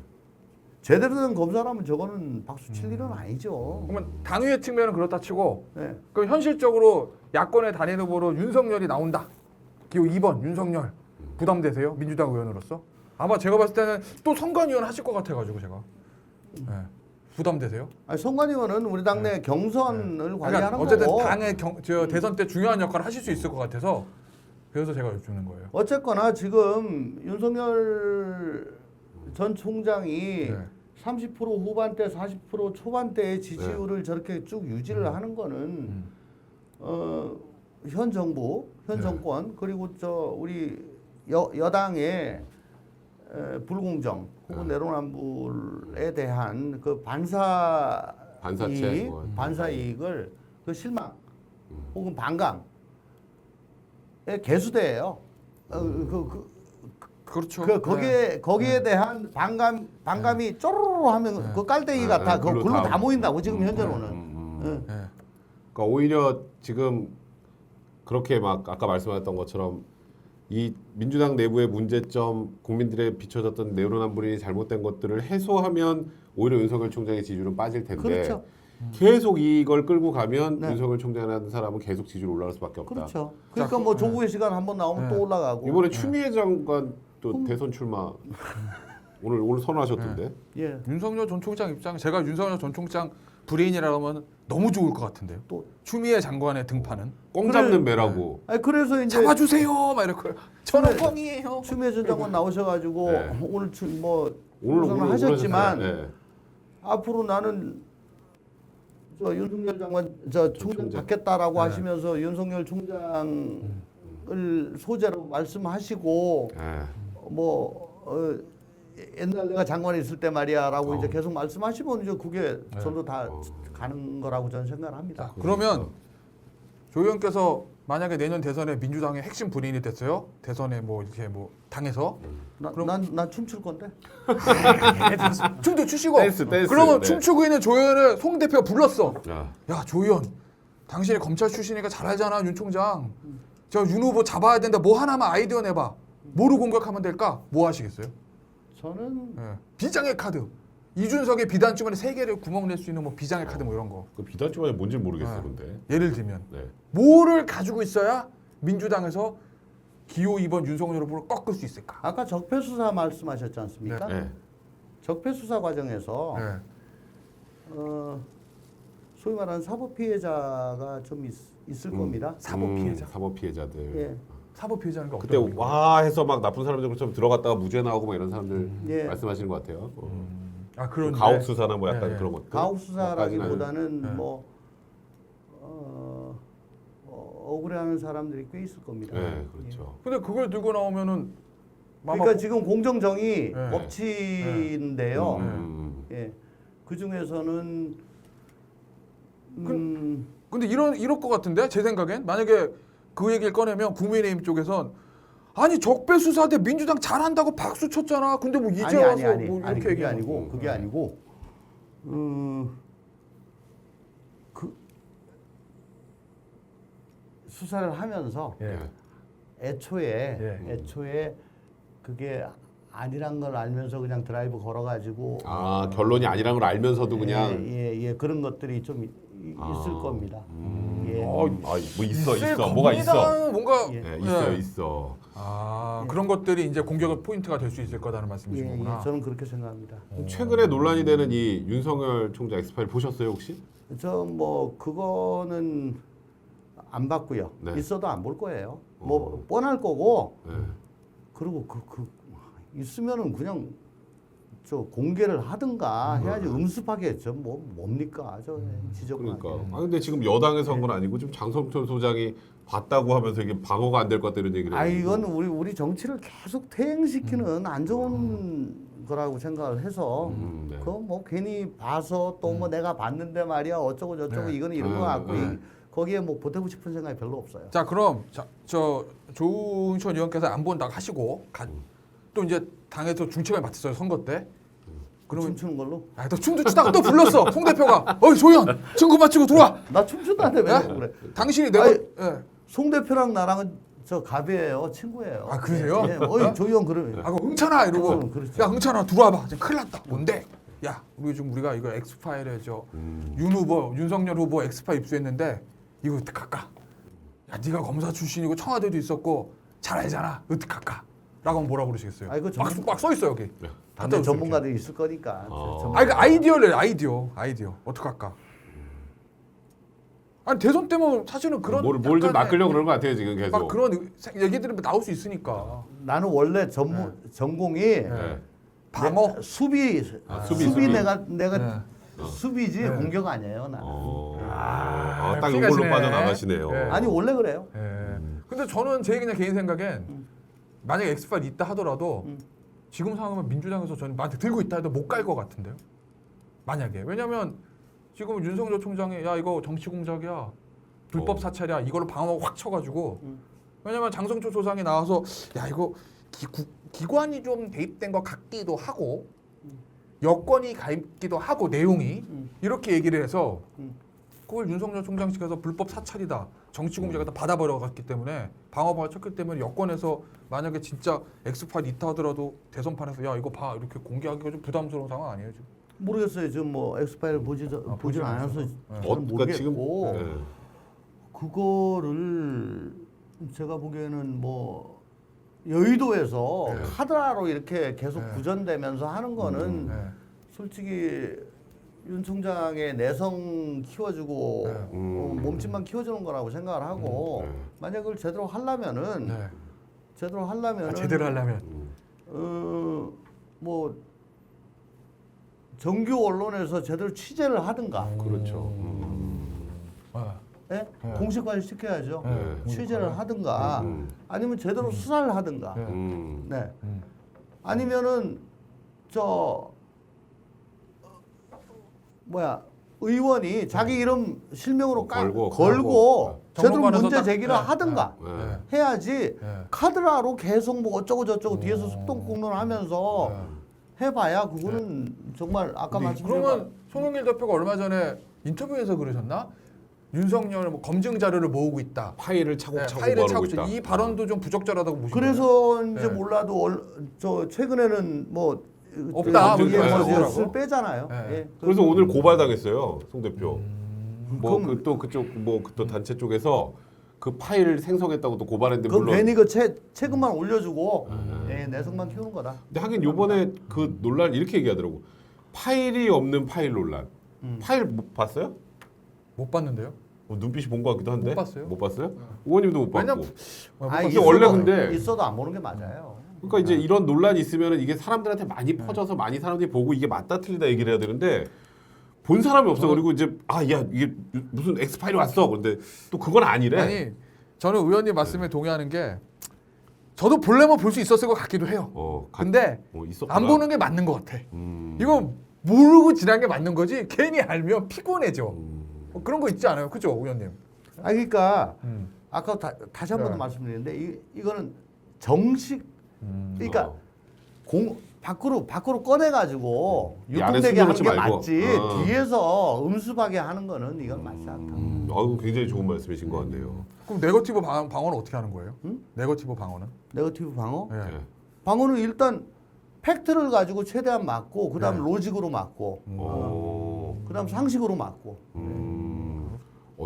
제대로 된 검사라면 저거는 박수 칠 일은 아니죠. 그러면 당위의 측면은 그렇다 치고 네. 그럼 현실적으로 야권의 단일 후보로 윤석열이 나온다. 기호 2번 윤석열 부담되세요? 민주당 의원으로서? 아마 제가 봤을 때는 또 선관위원 하실 것 같아가지고 제가 예. 부담되세요? 아니, 선관위원은 우리 당내 경선을 관리하는 그러니까 어쨌든 거고 당의 대선 때 중요한 역할을 하실 수 있을 것 같아서 그래서 제가 여쭙는 거예요. 어쨌거나 지금 윤석열 전 총장이 네. 30% 후반대, 40% 초반대의 지지율을 저렇게 쭉 유지를 하는 거는 현 정부, 현 네. 정권 그리고 저 우리 여당의 불공정 혹은 내로남불에 대한 그 반사책, 반사 이익을 그 실망 혹은 반감의 개수대예요. 그렇죠. 거기에 대한 반감이 쪼르르 하면 그 깔때기 같아. 그 글로 다 모인다고 지금 현재로는. 네. 그러니까 오히려 지금 그렇게 막 아까 말씀하셨던 것처럼 이 민주당 내부의 문제점, 국민들의 비춰졌던 내로남불이 잘못된 것들을 해소하면 오히려 윤석열 총장의 지지율은 빠질 텐데 그렇죠. 계속 이걸 끌고 가면 네. 윤석열 총장이라는 사람은 계속 지지율 올라갈 수밖에 없다. 그렇죠. 그러니까 뭐 조국의 시간 한번 나오면 또 올라가고. 이번에 추미애 장관 또 대선 출마 오늘 선언하셨던데. 예. 윤석열 전 총장 입장 제가 윤석열 전 총장 브레인이라고 하면 너무 좋을 것 같은데요. 또 추미애 장관의 등판은 꽁 잡는 매라고. 아니 그래서 이제 잡아주세요, 막 이렇게 저는 꽁이에요. 추미애 전 장관 나오셔가지고 네. 오늘 뭐 오늘 선언을 하셨지만 네. 앞으로 나는 저 윤석열 장관 저 총장 받겠다라고 네. 하시면서 윤석열 총장을 소재로 말씀하시고 네. 옛날 내가 장관에 있을 때 말이야라고 이제 계속 말씀하시면 이제 그게 전부 다 가는 거라고 저는 생각을 합니다. 그러면 조 의원께서 만약에 내년 대선에 민주당의 핵심 브레인이 됐어요. 대선에 뭐 이렇게 뭐 당에서 난 춤출 건데. 춤도 추시고. 댄스. 그러면 네. 춤추고 있는 조 의원을 송 대표가 불렀어. 야. 야, 조 의원, 당신이 검찰 출신이니까 잘 알잖아, 윤 총장. 저 윤 후보 잡아야 된다. 뭐 하나만 아이디어 내봐. 뭐로 공격하면 될까? 뭐 하시겠어요? 저는 예. 비장의 카드. 이준석의 비단 주머니 3개를 구멍 낼 수 있는 뭐 비장의 카드 뭐 이런 거. 그 비단 주머니 뭔지 모르겠어요, 네. 근데. 예를 들면 네. 뭐를 가지고 있어야 민주당에서 기호 2번 윤석열 후보를 꺾을 수 있을까? 아까 적폐수사 말씀하셨지 않습니까? 네. 적폐수사 과정에서 네. 소위 말하는 사법 피해자가 좀 있을 겁니다. 사법 피해자. 사법 피해자들. 예. 사법 피해자는 게 그때 어떤 겁니까? 와 해서 막 나쁜 사람들 좀 들어갔다가 무죄 나오고 막 이런 사람들 예. 말씀하시는 것 같아요. 아, 그런 가혹 수사나 뭐 약간 네. 그런 것들. 가혹 수사라기보다는 네. 억울해하는 사람들이 꽤 있을 겁니다. 네, 그렇죠. 근데 그걸 들고 나오면은 아마 그러니까 지금 공정정의 네. 법치인데요. 네. 예. 그 중에서는 근데 이럴 것 같은데 제 생각엔 만약에 그 얘기를 꺼내면 국민의힘 쪽에선 아니 적폐 수사대 민주당 잘한다고 박수 쳤잖아. 근데 뭐 이제 와서 뭐 이렇게 그게 얘기하는 아니고 그게 아니고 그 수사를 하면서 예. 애초에 그게 아니란 걸 알면서 그냥 드라이브 걸어가지고 아 결론이 아니라는 걸 알면서도 그냥 예, 그런 것들이 좀 있을 겁니다. 예. 뭐 있어 있을 뭐가 있어. 겁니다. 뭔가 네, 있어. 아 그런 것들이 이제 공격의 포인트가 될 수 있을 거다는 말씀이신 거구나. 저는 그렇게 생각합니다. 최근에 논란이 되는 이 윤석열 총장 엑스파일 보셨어요 혹시? 저 뭐 그거는 안 봤고요. 네. 있어도 안 볼 거예요. 뭐 뻔할 거고 네. 그리고 그 있으면은 그냥 저 공개를 하든가 해야지 음습하게 했죠. 뭐 뭡니까 저 지적만. 그러니까. 아 근데 지금 여당에서 한 건 아니고 지금 장성철 소장이 봤다고 하면서 이게 방어가 안 될 것 같다 이런 얘기를. 아 해가지고. 이건 우리 정치를 계속 퇴행시키는 안 좋은 거라고 생각을 해서 네. 그 뭐 괜히 봐서 또 뭐 내가 봤는데 말이야 어쩌고 저쩌고 이거는 이런 거 갖고 거기에 뭐 보태고 싶은 생각이 별로 없어요. 자 그럼 저 조은천 의원께서 안 본다고 하시고 또 이제 당에서 중책을 맡았어요 선거 때. 그러면 춤추는 걸로? 또 춤도 추다가 또 불렀어 송 대표가. 어이 조현 증거 마치고 들어와. 나 춤춘다는데 왜 야? 그래? 당신이 내가 아니, 예. 송 대표랑 나랑은 저 갑이에요, 친구예요. 아, 그러세요? 예, 어이 조용 그러면. 아, 응찬아 이러고 그렇죠. 야 응찬아 들어와봐 지금 큰일 났다 뭔데 야 우리가 이거 엑스파일에 윤 후보 윤석열 후보 엑스파일 입수했는데 이거 어떡할까 야 네가 검사 출신이고 청와대도 있었고 잘 알잖아 어떡할까 라고 하면 뭐라고 그러시겠어요 아이고, 막 써 있어 여기 다들 전문가들이 있을 거니까. 그 아이디어래 아이디어 어떡할까 아니 대선 때면 사실은 그런 뭘 좀 약간의 맡으려고 그런 것 같아요 지금 계속. 막 그런 얘기들이 나올 수 있으니까 나는 원래 전공이 방어 수비, 수비. 내가 네. 수비지 공격 아니에요 나. 딱 피가 이걸로 지네. 빠져나가시네요. 네. 아니 원래 그래요. 예. 근데 저는 제 그냥 개인 생각엔 만약에 엑스파일 있다 하더라도 지금 상황은 민주당에서 저는 만약에 들고 있다 해도 못 갈 것 같은데요. 만약에 왜냐면 지금 윤석열 총장이 야 이거 정치 공작이야 불법 사찰이야 이걸로 방어하고 확 쳐가지고 왜냐면 장성철 소장이 나와서 야 이거 기관이 좀 대입된 것 같기도 하고 여권이 가입기도 하고 내용이 이렇게 얘기를 해서 그걸 윤석열 총장 측에서 불법 사찰이다 정치 공작이다 받아버려갔기 때문에 방어방을 쳤기 때문에 여권에서 만약에 진짜 엑스파일 있다 하더라도 대선판에서 야 이거 봐 이렇게 공개하기가 좀 부담스러운 상황 아니에요 지금? 모르겠어요. 지금 뭐 엑스파일 보질 않아서 저는 그러니까 지금 모르겠고 네. 그거를 제가 보기에는 뭐 여의도에서 카드라로 이렇게 계속 구전되면서 하는 거는 솔직히 윤 총장의 내성 키워주고 몸집만 키워주는 거라고 생각을 하고 만약 그걸 제대로 하려면은 제대로 하려면은 제대로 하려면 뭐 정규 언론에서 제대로 취재를 하든가 그렇죠. 예? 공식화를 시켜야죠. 네. 취재를 하든가 아니면 제대로 수사를 하든가. 네. 아니면은 저 뭐야 의원이 자기 이름 실명으로 걸고 제대로 정론관에서 문제 딱- 제기를 네. 하든가 해야지 카드라로 계속 뭐 어쩌고 저쩌고 뒤에서 숙동공론하면서 해봐야 그거는 정말 아까 말씀드린 그러면 송영길 대표가 얼마 전에 인터뷰에서 그러셨나? 윤석열 뭐 검증 자료를 모으고 있다. 파일을 차곡차곡 파일을 모아놓고 차고 있다. 이 발언도 좀 부적절하다고 보시는 그래서 이제 네. 몰라도 저 최근에는 뭐 없다, 이게 뭐 뭐 이러고. 술 빼잖아요. 네. 예. 그래서 오늘 고발당했어요, 송 대표. 뭐 그럼- 그 또 그쪽 뭐 또 단체 쪽에서 그 파일을 생성했다고 또 고발했는데 그건 물론. 괜히 그 체급만 올려주고 내성만 키우는 거다. 근데 하긴 요번에 그 논란 이렇게 얘기하더라고. 파일이 없는 파일 논란. 파일 못 봤어요? 못 봤는데요. 눈빛이 본 것 같기도 한데. 못 봤어요. 못 봤어요? 의원님도 못 왜냐- 봤고. 아니, 이게 원래 근데- 있어도 안 보는 게 맞아요. 그러니까 이제 이런 논란이 있으면 이게 사람들한테 많이 퍼져서 많이 사람들이 보고 이게 맞다 틀리다 얘기를 해야 되는데 본 사람이 없어. 그리고 이제 야 이게 무슨 엑스파일이 왔어. 근데 또 그건 아니래. 아니 저는 의원님 말씀에 동의하는 게 저도 볼래면 볼 수 있었을 것 같기도 해요. 근데 있었구나. 안 보는 게 맞는 것 같아. 이거 모르고 지난 게 맞는 거지 괜히 알면 피곤해져. 그런 거 있지 않아요, 그죠, 의원님? 아 그러니까 아까 다시 한 번 더 네. 말씀드리는데 이거는 정식 그러니까 밖으로 꺼내 가지고 이 안에 유통되게 하는 숨겨놓지 게 말고. 맞지 뒤에서 음습하게 하는 거는 이건 맞지 않다. 아유 굉장히 좋은 말씀이신 것 같네요. 그럼 네거티브 방어는 어떻게 하는 거예요? 네거티브 방어는? 네거티브 방어? 네. 네. 방어는 일단 팩트를 가지고 최대한 막고 그다음 로직으로 막고 그다음 상식으로 막고.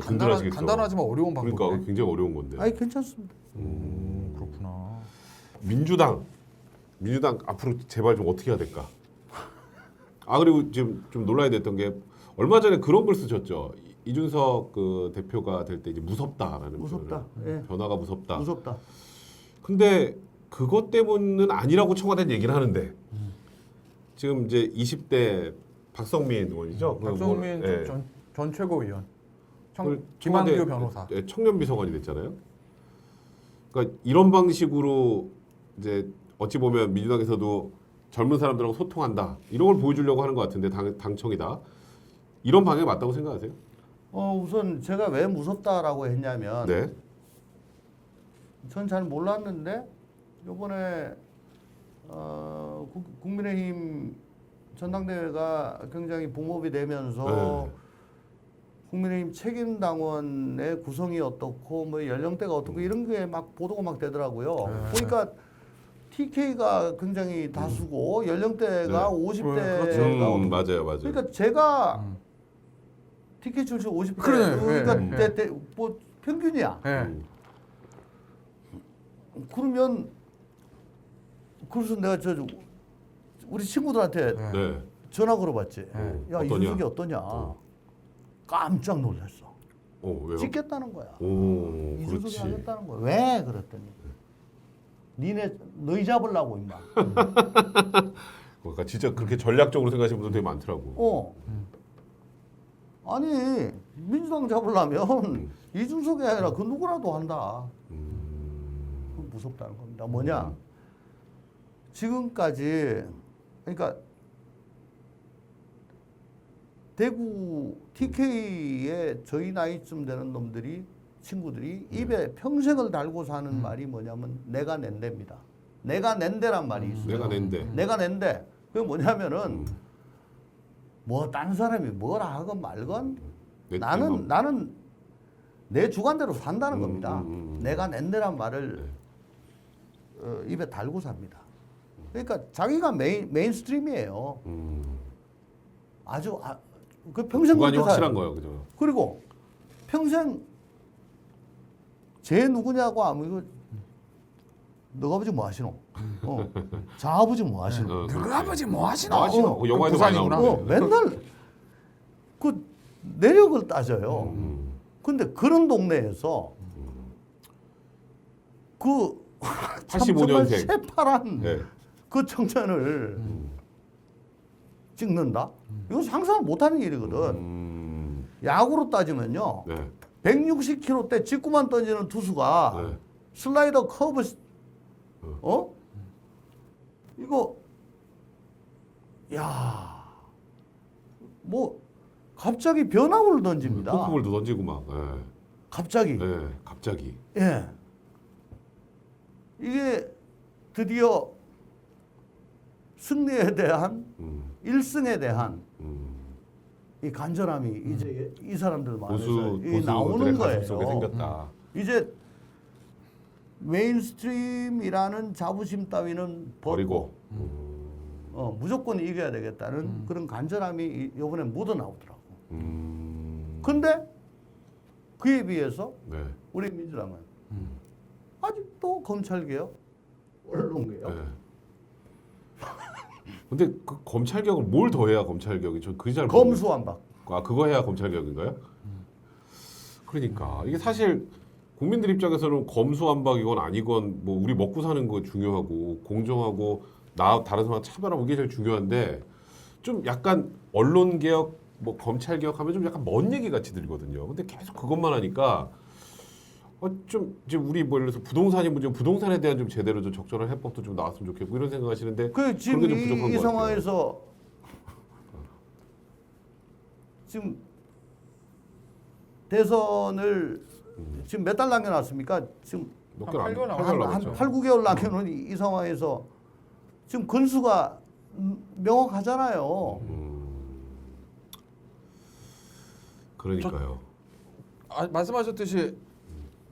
든든하시겠어. 간단하지만 어려운 방법이네. 그러니까 굉장히 어려운 건데. 아니 괜찮습니다. 그렇구나. 민주당 앞으로 제발 좀 어떻게 해야 될까? 아 그리고 지금 좀 논란이 됐던 게 얼마 전에 그런 글 쓰셨죠. 이준석 그 대표가 될 때 이제 무섭다라는 무섭다. 표현을. 예. 변화가 무섭다. 무섭다. 근데 그것 때문은 아니라고 청와대는 얘기를 하는데 지금 이제 20대 박성민 의원이죠. 박성민 예. 전 최고위원, 그걸 김한규 청와대, 변호사. 예, 청년 비서관이 됐잖아요. 그러니까 이런 방식으로 이제 어찌 보면 민주당에서도 젊은 사람들하고 소통한다 이런 걸 보여주려고 하는 것 같은데 당청이다 이런 방향이 맞다고 생각하세요? 우선 제가 왜 무섭다라고 했냐면 네. 전 잘 몰랐는데 이번에 국민의힘 전당대회가 굉장히 붐업이 되면서 네. 국민의힘 책임당원의 구성이 어떻고 뭐 연령대가 어떻고 이런 게 막 보도가 막 되더라고요. 보니까 TK가 굉장히 다수고 연령대가 네. 50대가 맞아요. 그러니까 제가 TK 출신 50대 그러네. 그러니까 네. 뭐 평균이야. 네. 그러면 그래서 내가 우리 친구들한테 네. 네. 전화 걸어봤지. 야 어떠냐? 이준석이 어떠냐? 깜짝 놀랐어. 왜요? 찍겠다는 거야. 오, 이준석이 그렇지. 하겠다는 거야. 왜 그랬더니 너희 잡으려고 임마. 그러니까 진짜 그렇게 전략적으로 생각하시는 분들 되게 많더라고. 아니 민주당 잡으려면 이준석이 아니라 그 누구라도 한다. 무섭다는 겁니다. 뭐냐? 지금까지 그러니까 대구 TK에 저희 나이쯤 되는 놈들이 친구들이 입에 평생을 달고 사는 말이 뭐냐면 내가 낸대입니다. 내가 낸대란 말이 있어요. 내가 낸대. 내가 낸대. 그게 뭐냐면은 뭐 다른 사람이 뭐라 하건 말건 내 나는 내 주관대로 산다는 겁니다. 내가 낸대란 말을 입에 달고 삽니다. 그러니까 자기가 메인스트림이에요. 아주 그 평생 주관이 그렇게 확실한 살아요. 거예요, 그죠? 그리고 평생 쟤 누구냐고 하면 이거 너가 아버지 뭐 하시노? 자 아버지 뭐 하시노? 그 아버지 뭐 하시나? 뭐 하시나? 그 영화에도 많이 나오는데. 맨날 그 내력을 따져요. 근데 그런 동네에서 그 85년생. 새파란 네. 그 청년을 찍는다? 이건 상상을 못하는 일이거든. 야구로 따지면요. 네. 160km대 직구만 던지는 투수가 네. 슬라이더 커브 이거 뭐 갑자기 변화구를 던집니다. 포크볼도 던지고 막. 예. 갑자기. 네. 갑자기. 예. 이게 드디어 승리에 대한 1승에 대한 이 간절함이 이제 이 사람들 마음에서 이 나오는 거예요. 속에 생겼다. 이제 메인스트림이라는 자부심 따위는 버리고. 무조건 이겨야 되겠다는 그런 간절함이 이번에 묻어 나오더라고. 근데 그에 비해서 네. 우리 민주당은 아직도 검찰개혁, 언론개혁. 네. 근데 그 검찰 개혁을 뭘 더 해야 검찰 개혁이 저 그게 잘 검수완박. 그거 해야 검찰 개혁인가요? 그러니까 이게 사실 국민들 입장에서는 검수완박이건 아니건 뭐 우리 먹고 사는 거 중요하고 공정하고 나 다른 사람 차별하고 이게 제일 중요한데 좀 약간 언론 개혁 뭐 검찰 개혁하면 좀 약간 먼 얘기 같이 들거든요. 근데 계속 그것만 하니까 좀 이제 우리 뭐 예를 들어서 부동산이 문제 부동산에 대한 좀 제대로 좀 적절한 해법도 좀 나왔으면 좋겠고 이런 생각하시는데 그 지금 그런 게좀 부족한 이 것 같아요. 상황에서 지금 대선을 지금 몇 달 남겨놨습니까? 지금 몇 개월 한 8개월 안 한 남았죠. 8, 9개월 남겨놓은 이 상황에서 지금 건수가 명확하잖아요. 그러니까요. 말씀하셨듯이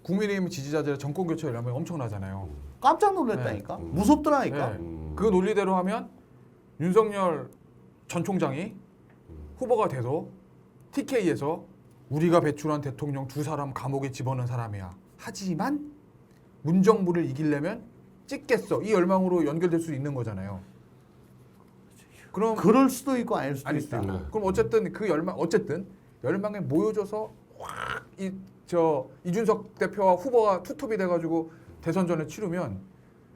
국민의힘 지지자들의 정권 교체 열망이 엄청나잖아요. 깜짝 놀랐다니까. 무섭더라니까. 네. 그 논리대로 하면 윤석열 전 총장이 후보가 돼도 TK에서 우리가 배출한 대통령 2사람 감옥에 집어넣은 사람이야. 하지만 문정부를 이기려면 찍겠어. 이 열망으로 연결될 수 있는 거잖아요. 그럼 그럴 수도 있고 아닐 수도 아닐 수도 있다. 있고. 그럼 어쨌든 그 열망에 모여져서 확 이준석 대표와 후보가 투톱이 돼가지고 대선전을 치르면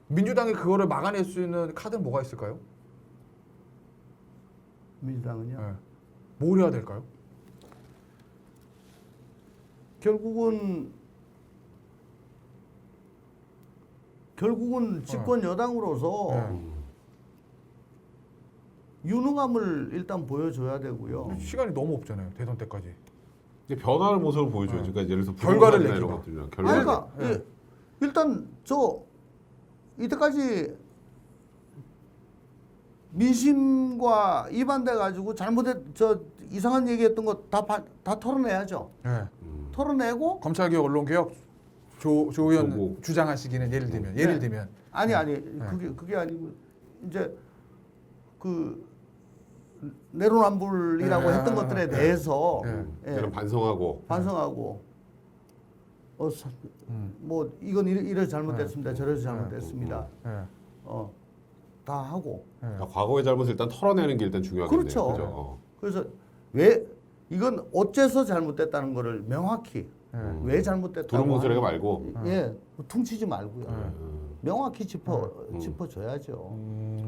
민주당이 그거를 막아낼 수 있는 카드는 뭐가 있을까요? 민주당은요. 네. 뭘 해야 될까요? 결국은 집권 여당으로서 네. 유능함을 일단 보여줘야 되고요. 시간이 너무 없잖아요. 대선 때까지. 이제 변화의 모습을 보여줘야죠. 그러니까 예를 들어서 결과를 부동산이나 내기가. 이런 것들이나 아니, 결과를 그러니까 예, 일단 이때까지 민심과 이반돼 가지고 이상한 얘기했던 거 다 털어내야죠. 네. 털어내고 검찰개혁, 언론개혁 조 의원 뭐. 주장하시기는 예를 들면 아니 그게 아니고 이제 그 내로남불이라고 네. 했던 것들에 대해서 네. 이런 반성하고 반성하고 뭐 이건 이래서 잘못됐습니다. 저래서 잘못됐습니다. 네. 다 하고 그러니까 과거의 잘못을 일단 털어내는 게 일단 중요하겠네요. 그렇죠. 그죠? 어. 그래서 왜 이건 어째서 잘못됐다는 거를 명확히 왜 잘못됐다고 두루뭉술하게 하는- 말고 예 퉁치지 말고요. 명확히 짚어줘야죠.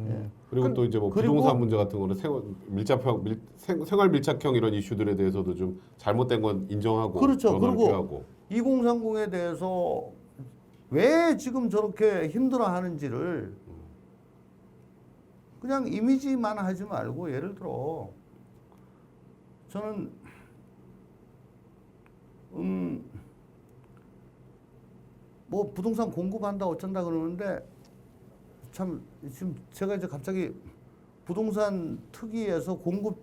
예. 그리고 또 이제 뭐 그리고- 부동산 문제 같은 거는 생활 밀착형 이런 이슈들에 대해서도 좀 잘못된 건 인정하고 그렇죠. 변화를 그리고 필요하고 2030에 대해서 왜 지금 저렇게 힘들어하는지를 그냥 이미지만 하지 말고 예를 들어 저는 뭐 부동산 공급한다 어쩐다 그러는데 참 지금 제가 이제 갑자기 부동산 특위에서 공급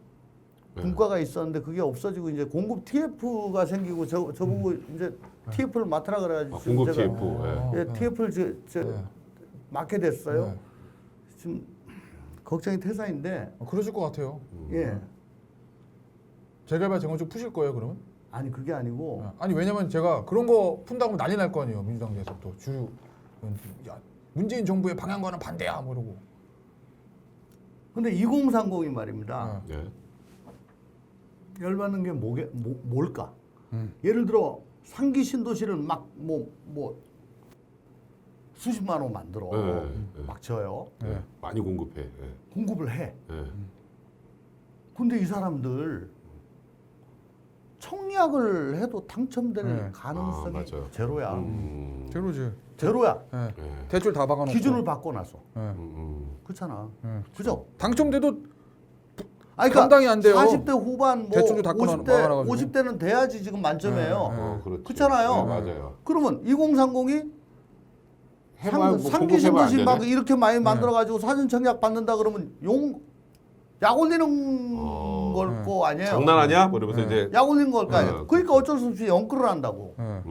분과가 있었는데 그게 없어지고 이제 공급 TF가 생기고 저보고 이제 TF를 맡으라 그래가지고 지금 공급 제가 TF. 예. 예, TF를 맡게 됐어요. 네. 지금 걱정이 태산인데 그러실 것 같아요. 예 재개발 재건축 푸실 거예요, 그러면? 아니 그게 아니고 아니 왜냐면 제가 그런 거 푼다고 하면 난리 날 거 아니에요. 민주당 내에서 또 야, 문재인 정부의 방향과는 반대야 뭐 이러고. 근데 2030이 말입니다. 네. 예. 열받는 게 뭘까? 예를 들어 상기 신도시를 막 뭐 수십만 원 만들어 막 져요. 예. 많이 공급해. 예. 공급을 해. 예. 근데 이 사람들 청약을 해도 당첨될 네. 가능성이 맞아요. 제로야. 제로지. 제로야. 네. 예. 대출 다 박아놓고. 기준을 바꿔놔서. 네. 그렇잖아. 네. 그죠? 당첨돼도 아니, 그러니까 감당이 안 돼요. 40대 후반 뭐 대출도 다 50대 50대는 돼야지 지금 만점이에요. 네. 그렇지. 그렇잖아요. 예, 맞아요. 그러면 2030이 해봐, 뭐 상기 공급해봐 안 신도시 되네? 막 이렇게 많이 만들어 가지고 사전 청약 받는다 그러면 약 올리는 걸 거 아니에요? 장난하냐? 뭐 이러면서 이제 약 올리는 걸 거 아니에요? 네. 그러니까 어쩔 수 없이 연끌을 한다고. 네.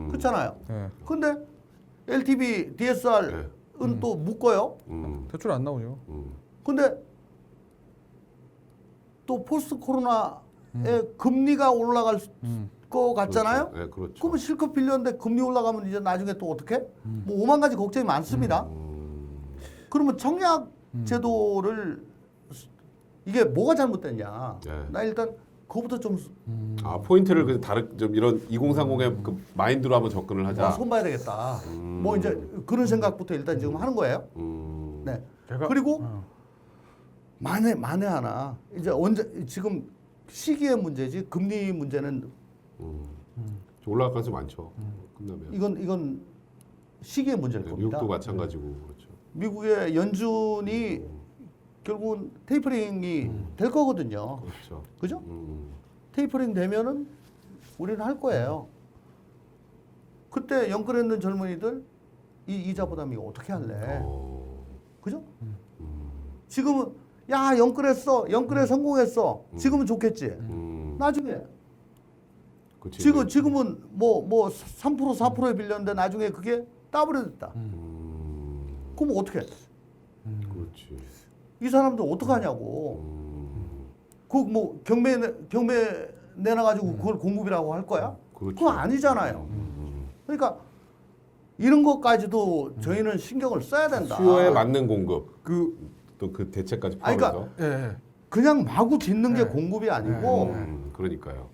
그렇잖아요. 네. 근데 LTV, DSR은 또 묶어요. 대출 안 나오죠. 근데 또 포스트 코로나에 금리가 올라갈 거 같잖아요. 그렇죠. 네, 그렇죠. 그러면 실컷 빌렸는데 금리 올라가면 이제 나중에 또 어떻게? 뭐 5만 가지 걱정이 많습니다. 그러면 청약 제도를 이게 뭐가 잘못됐냐? 네. 나 일단 그거부터 좀 아 포인트를 그 다른 좀 이런 2030의 그 마인드로 한번 접근을 하자. 손봐야 되겠다. 뭐 이제 그런 생각부터 일단 지금 하는 거예요. 네. 그리고 만에 하나 이제 언제 지금 시기의 문제지 금리 문제는 올라갈 가능성이 많죠. 끝나면. 이건 시기의 문제일 네, 겁니다. 미국도 마찬가지고 그렇죠. 미국의 연준이 결국은 테이퍼링이 될 거거든요. 그렇죠. 그죠? 테이퍼링 되면은 우리는 할 거예요. 그때 연끌했는 젊은이들 이 이자 부담 이거 어떻게 할래? 그죠? 지금은 야 연끌했어, 연끌에 성공했어. 지금은 좋겠지. 나중에 그치, 지금은 뭐 3% 4%에 빌렸는데 나중에 그게 더블이 됐다. 그럼 어떻게? 그렇지. 이 사람들 어떻게 하냐고. 그 뭐 경매 내놔가지고 그걸 공급이라고 할 거야? 그렇죠. 그건 아니잖아요. 그러니까 이런 것까지도 저희는 신경을 써야 된다. 수요에 맞는 공급. 또 그 대책까지 아니, 포함해서. 그러니까 예. 그냥 마구 짓는 게 공급이 아니고 그러니까요.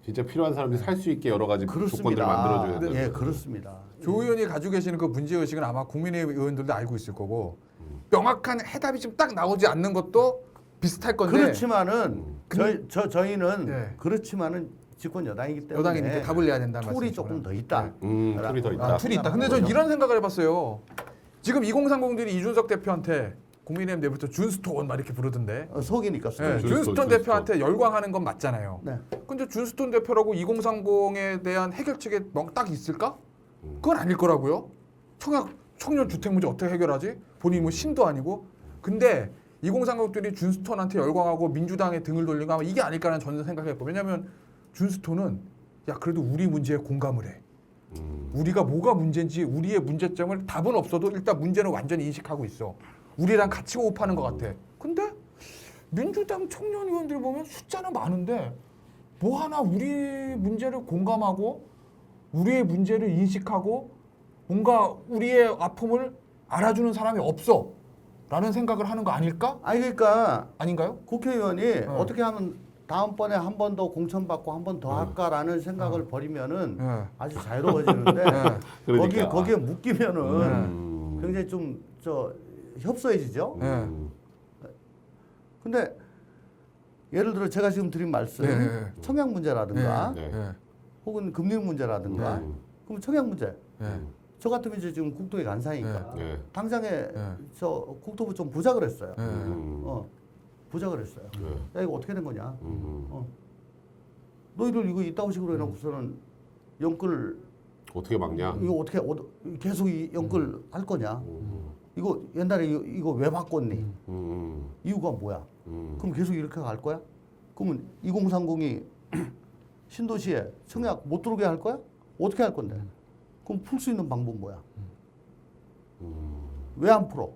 진짜 필요한 사람들이 살 수 있게 여러 가지 조건들을 그렇습니다. 만들어줘야 된다. 예, 그렇습니다. 조 의원이 가지고 계시는 그 문제 의식은 아마 국민의힘 의원들도 알고 있을 거고 명확한 해답이 지금 딱 나오지 않는 것도 비슷할 건데 그렇지만은 저희는 예. 그렇지만은 집권 여당이기 때문에 여당이니까 답을 내야 된다는 툴이 말씀이시구나. 조금 더 있다. 툴이 더 있다. 툴이 있다. 근데 전 이런 생각을 해봤어요. 지금 2030들이 이준석 대표한테 국민의힘 내부터 준스톤 막 이렇게 부르던데. 속이니까 네, 속이. 준스톤 대표한테 열광하는 건 맞잖아요. 네. 근데 준스톤 대표라고 2030에 대한 해결책에 딱 있을까? 그건 아닐 거라고요. 청년 주택 문제 어떻게 해결하지? 본인이 뭐 신도 아니고. 근데 2030들이 준스톤한테 열광하고 민주당에 등을 돌리고 아마 이게 아닐까라는 저는 생각했고. 왜냐하면 준스톤은 야 그래도 우리 문제에 공감을 해. 우리가 뭐가 문제인지 우리의 문제점을 답은 없어도 일단 문제는 완전히 인식하고 있어. 우리랑 같이 호흡하는 것 같아. 근데 민주당 청년 의원들 보면 숫자는 많은데 뭐 하나 우리 문제를 공감하고 우리의 문제를 인식하고 뭔가 우리의 아픔을 알아주는 사람이 없어. 라는 생각을 하는 거 아닐까? 아니 그러니까 아닌가요? 국회의원이 어떻게 하면 다음번에 한 번 더 공천받고 한 번 더 할까라는 생각을 버리면은 네. 아주 자유로워지는데 그러니까. 거기에 묶이면은 굉장히 좀 협소해지죠. 네. 근데 예를 들어 제가 지금 드린 말씀 네. 청약 문제라든가 네. 네. 혹은 금리 문제라든가 그럼 청약 문제 네. 저 같으면 이제 지금 국토의 간사니까 네. 당장에 네. 저 국토부 좀 보자 그랬어요. 네. 보자 그랬어요. 네. 야 이거 어떻게 된 거냐? 너희들 이거 이따오 식으로 해놓고서는 연끌 어떻게 막냐? 이거 어떻게 계속 이 연끌 할 거냐? 이거 옛날에 이거 왜 바꿨니? 이유가 뭐야? 그럼 계속 이렇게 갈 거야? 그러면 2030이 신도시에 청약 못 들어오게 할 거야? 어떻게 할 건데? 그럼 풀 수 있는 방법 뭐야? 왜 안 풀어?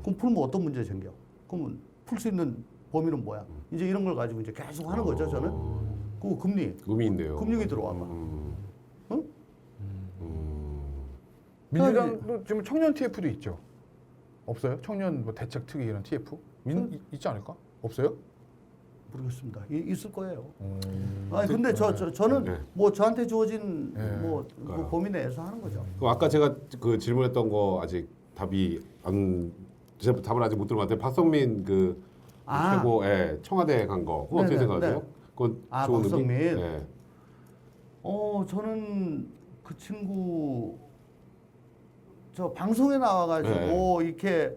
그럼 풀면 어떤 문제 생겨? 그러면 풀 수 있는 범위는 뭐야? 이제 이런 걸 가지고 이제 계속 하는 거죠, 저는. 그 금리, 의미 있네요. 금융이 들어와봐. 응? 민주당도 지금 청년 TF도 있죠. 없어요? 청년 뭐 대책 특위 이런 TF? 있지 않을까? 없어요? 모르겠습니다. 있을 거예요. 아니 근데 저는 네. 뭐 저한테 주어진 뭐 그러니까요. 그 범위 내에서 하는 거죠. 그럼 아까 제가 그 질문했던 거 아직 답이 안 제가 답을 아직 못 들어봤는데 박성민 그 아. 최고 청와대 간 거 그거 어떻게 네네, 생각하세요? 네. 그건 아, 좋은 박성민. 의미? 네. 저는 그 친구 저 방송에 나와가지고 이렇게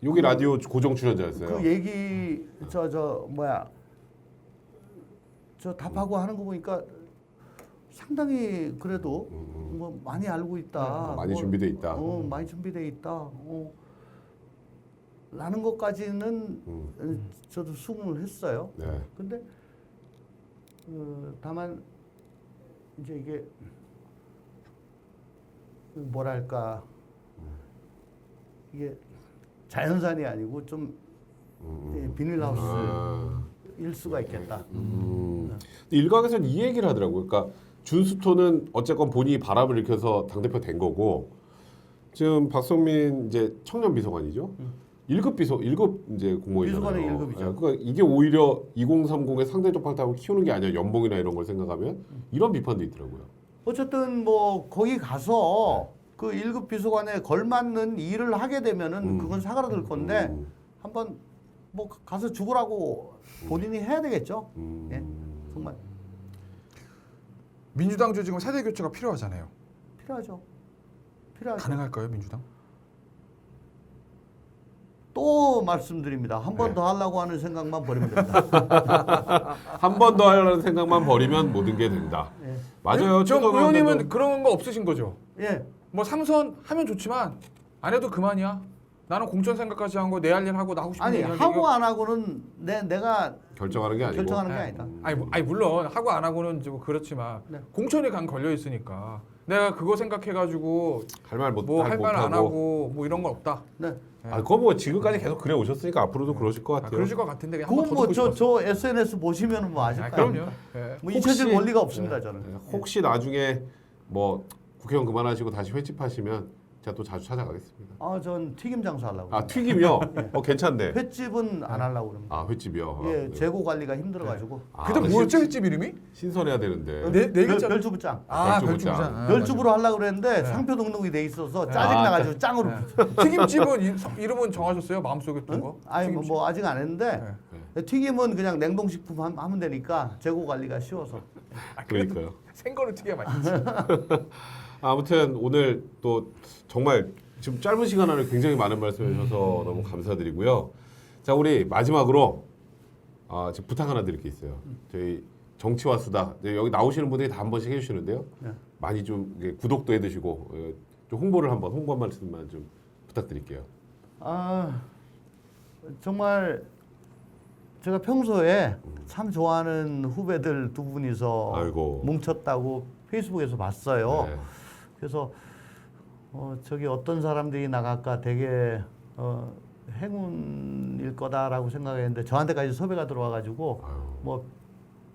여기 라디오 고정 출연자였어요. 그 얘기 저 답하고 하는 거 보니까 상당히 그래도 뭐 많이 알고 있다. 많이 뭐, 준비돼 있다. 많이 준비돼 있다. 라는 것까지는 저도 수긍을 했어요. 네. 근데 다만 이제 이게 뭐랄까 이게 자연산이 아니고 좀 비닐하우스일 수가 있겠다. 일각에서는 이 얘기를 하더라고요. 그러니까 준스톤은 어쨌건 본인이 바람을 일으켜서 당대표 된 거고 지금 박성민 이제 청년 비서관이죠. 1급 이제 공무원이잖아요. 비서관의 1급이죠. 그러니까 이게 오히려 2030의 상대적 발탁을 키우는 게 아니라 연봉이나 이런 걸 생각하면 이런 비판도 있더라고요. 어쨌든 뭐 거기 가서 그 1급 비서관에 걸맞는 일을 하게 되면은 그건 사그라들 건데 한번 뭐 가서 죽으라고 본인이 해야 되겠죠. 예, 정말 민주당도 지금 세대 교체가 필요하잖아요. 필요하죠. 가능할까요, 민주당? 또 말씀드립니다. 한 번 더 하려고 하는 생각만 버리면 됩니다. 한 번 더 하려는 생각만 버리면 모든 게 된다. 예. 맞아요. 저 최선 의원님은 의원님도 그런 거 없으신 거죠? 예. 뭐 삼선 하면 좋지만 안 해도 그만이야. 나는 공천 생각까지 한 거 내 할 일 하고 나 하고 싶은 아니 얘기 하고 안 하고는 내가 결정하는 게 아니고 결정하는 게 아니다. 아니 물론 하고 안 하고는 좀 그렇지만 네. 공천에 간 걸려 있으니까 내가 그거 생각해가지고 할 말 못 뭐 할 할 말 안 못하고. 하고 뭐 이런 건 없다. 네. 아, 그거 뭐 지금까지 계속 그래 오셨으니까 앞으로도 그러실 것 같아요. 그러실 것 같은데 그냥 한번 그건 더 뭐 듣고 싶었어. 저 SNS 보시면은 뭐 아실 아, 거예요. 그럼요. 예. 뭐 잊혀질 혹시- 원리가 없습니다 저는. 혹시 나중에 뭐 국회의원 그만하시고 다시 회집하시면 제가 또 자주 찾아가겠습니다. 전 튀김 장사하려고. 아 튀김이요? 횟집인데. 횟집은 안 하려고 그럽니다. 아 횟집이요. 예, 아, 재고 관리가 힘들어가지고. 그때 뭐였죠 횟집 이름이? 신선해야 되는데. 네 글자. 별주부짱. 아 별주부장. 별주부장. 별주부로 하려고 그랬는데 네. 상표 등록이 돼 있어서 짜증 나가지고 짱으로. 튀김집은 이름은 정하셨어요? 마음속에 든 거? 아니 뭐 아직 안 했는데 네. 튀김은 그냥 냉동식품 하면 되니까 재고 관리가 쉬워서. 그러니까요. 생거를 튀겨야 맛있지. 아무튼 오늘 또 정말 지금 짧은 시간 안에 굉장히 많은 말씀해 주셔서 너무 감사드리고요. 자 우리 마지막으로 지금 부탁 하나 드릴 게 있어요. 저희 정치와 수다 여기 나오시는 분들이 다 한 번씩 해주시는데요. 네. 많이 좀 이렇게 구독도 해두시고 좀 홍보 한 말씀만 좀 부탁드릴게요. 정말 제가 평소에 참 좋아하는 후배들 두 분이서 아이고. 뭉쳤다고 페이스북에서 봤어요. 네. 그래서 저기 어떤 사람들이 나갈까 되게 행운일 거다라고 생각했는데 저한테까지 섭외가 들어와가지고 뭐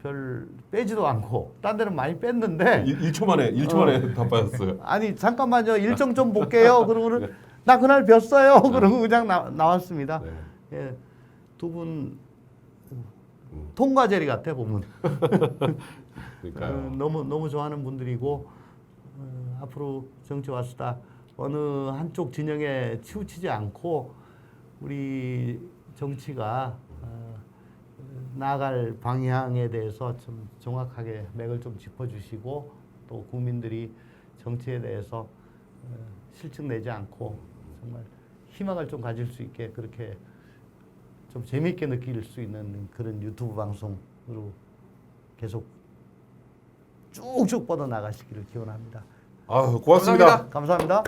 별 빼지도 않고 딴 데는 많이 뺐는데 1초 만에 다 빠졌어요. 아니 잠깐만요 일정 좀 볼게요. 그러고는 나 그날 뵀어요. 그러고 그냥 나왔습니다. 네. 예, 두 분 통과 제리 같아 보면. 그러니까요. 너무 좋아하는 분들이고 앞으로 정치와 수다 어느 한쪽 진영에 치우치지 않고 우리 정치가 나아갈 방향에 대해서 좀 정확하게 맥을 좀 짚어주시고 또 국민들이 정치에 대해서 실증 내지 않고 정말 희망을 좀 가질 수 있게 그렇게 좀 재미있게 느낄 수 있는 그런 유튜브 방송으로 계속 쭉쭉 뻗어 나가시기를 기원합니다. 고맙습니다. 감사합니다.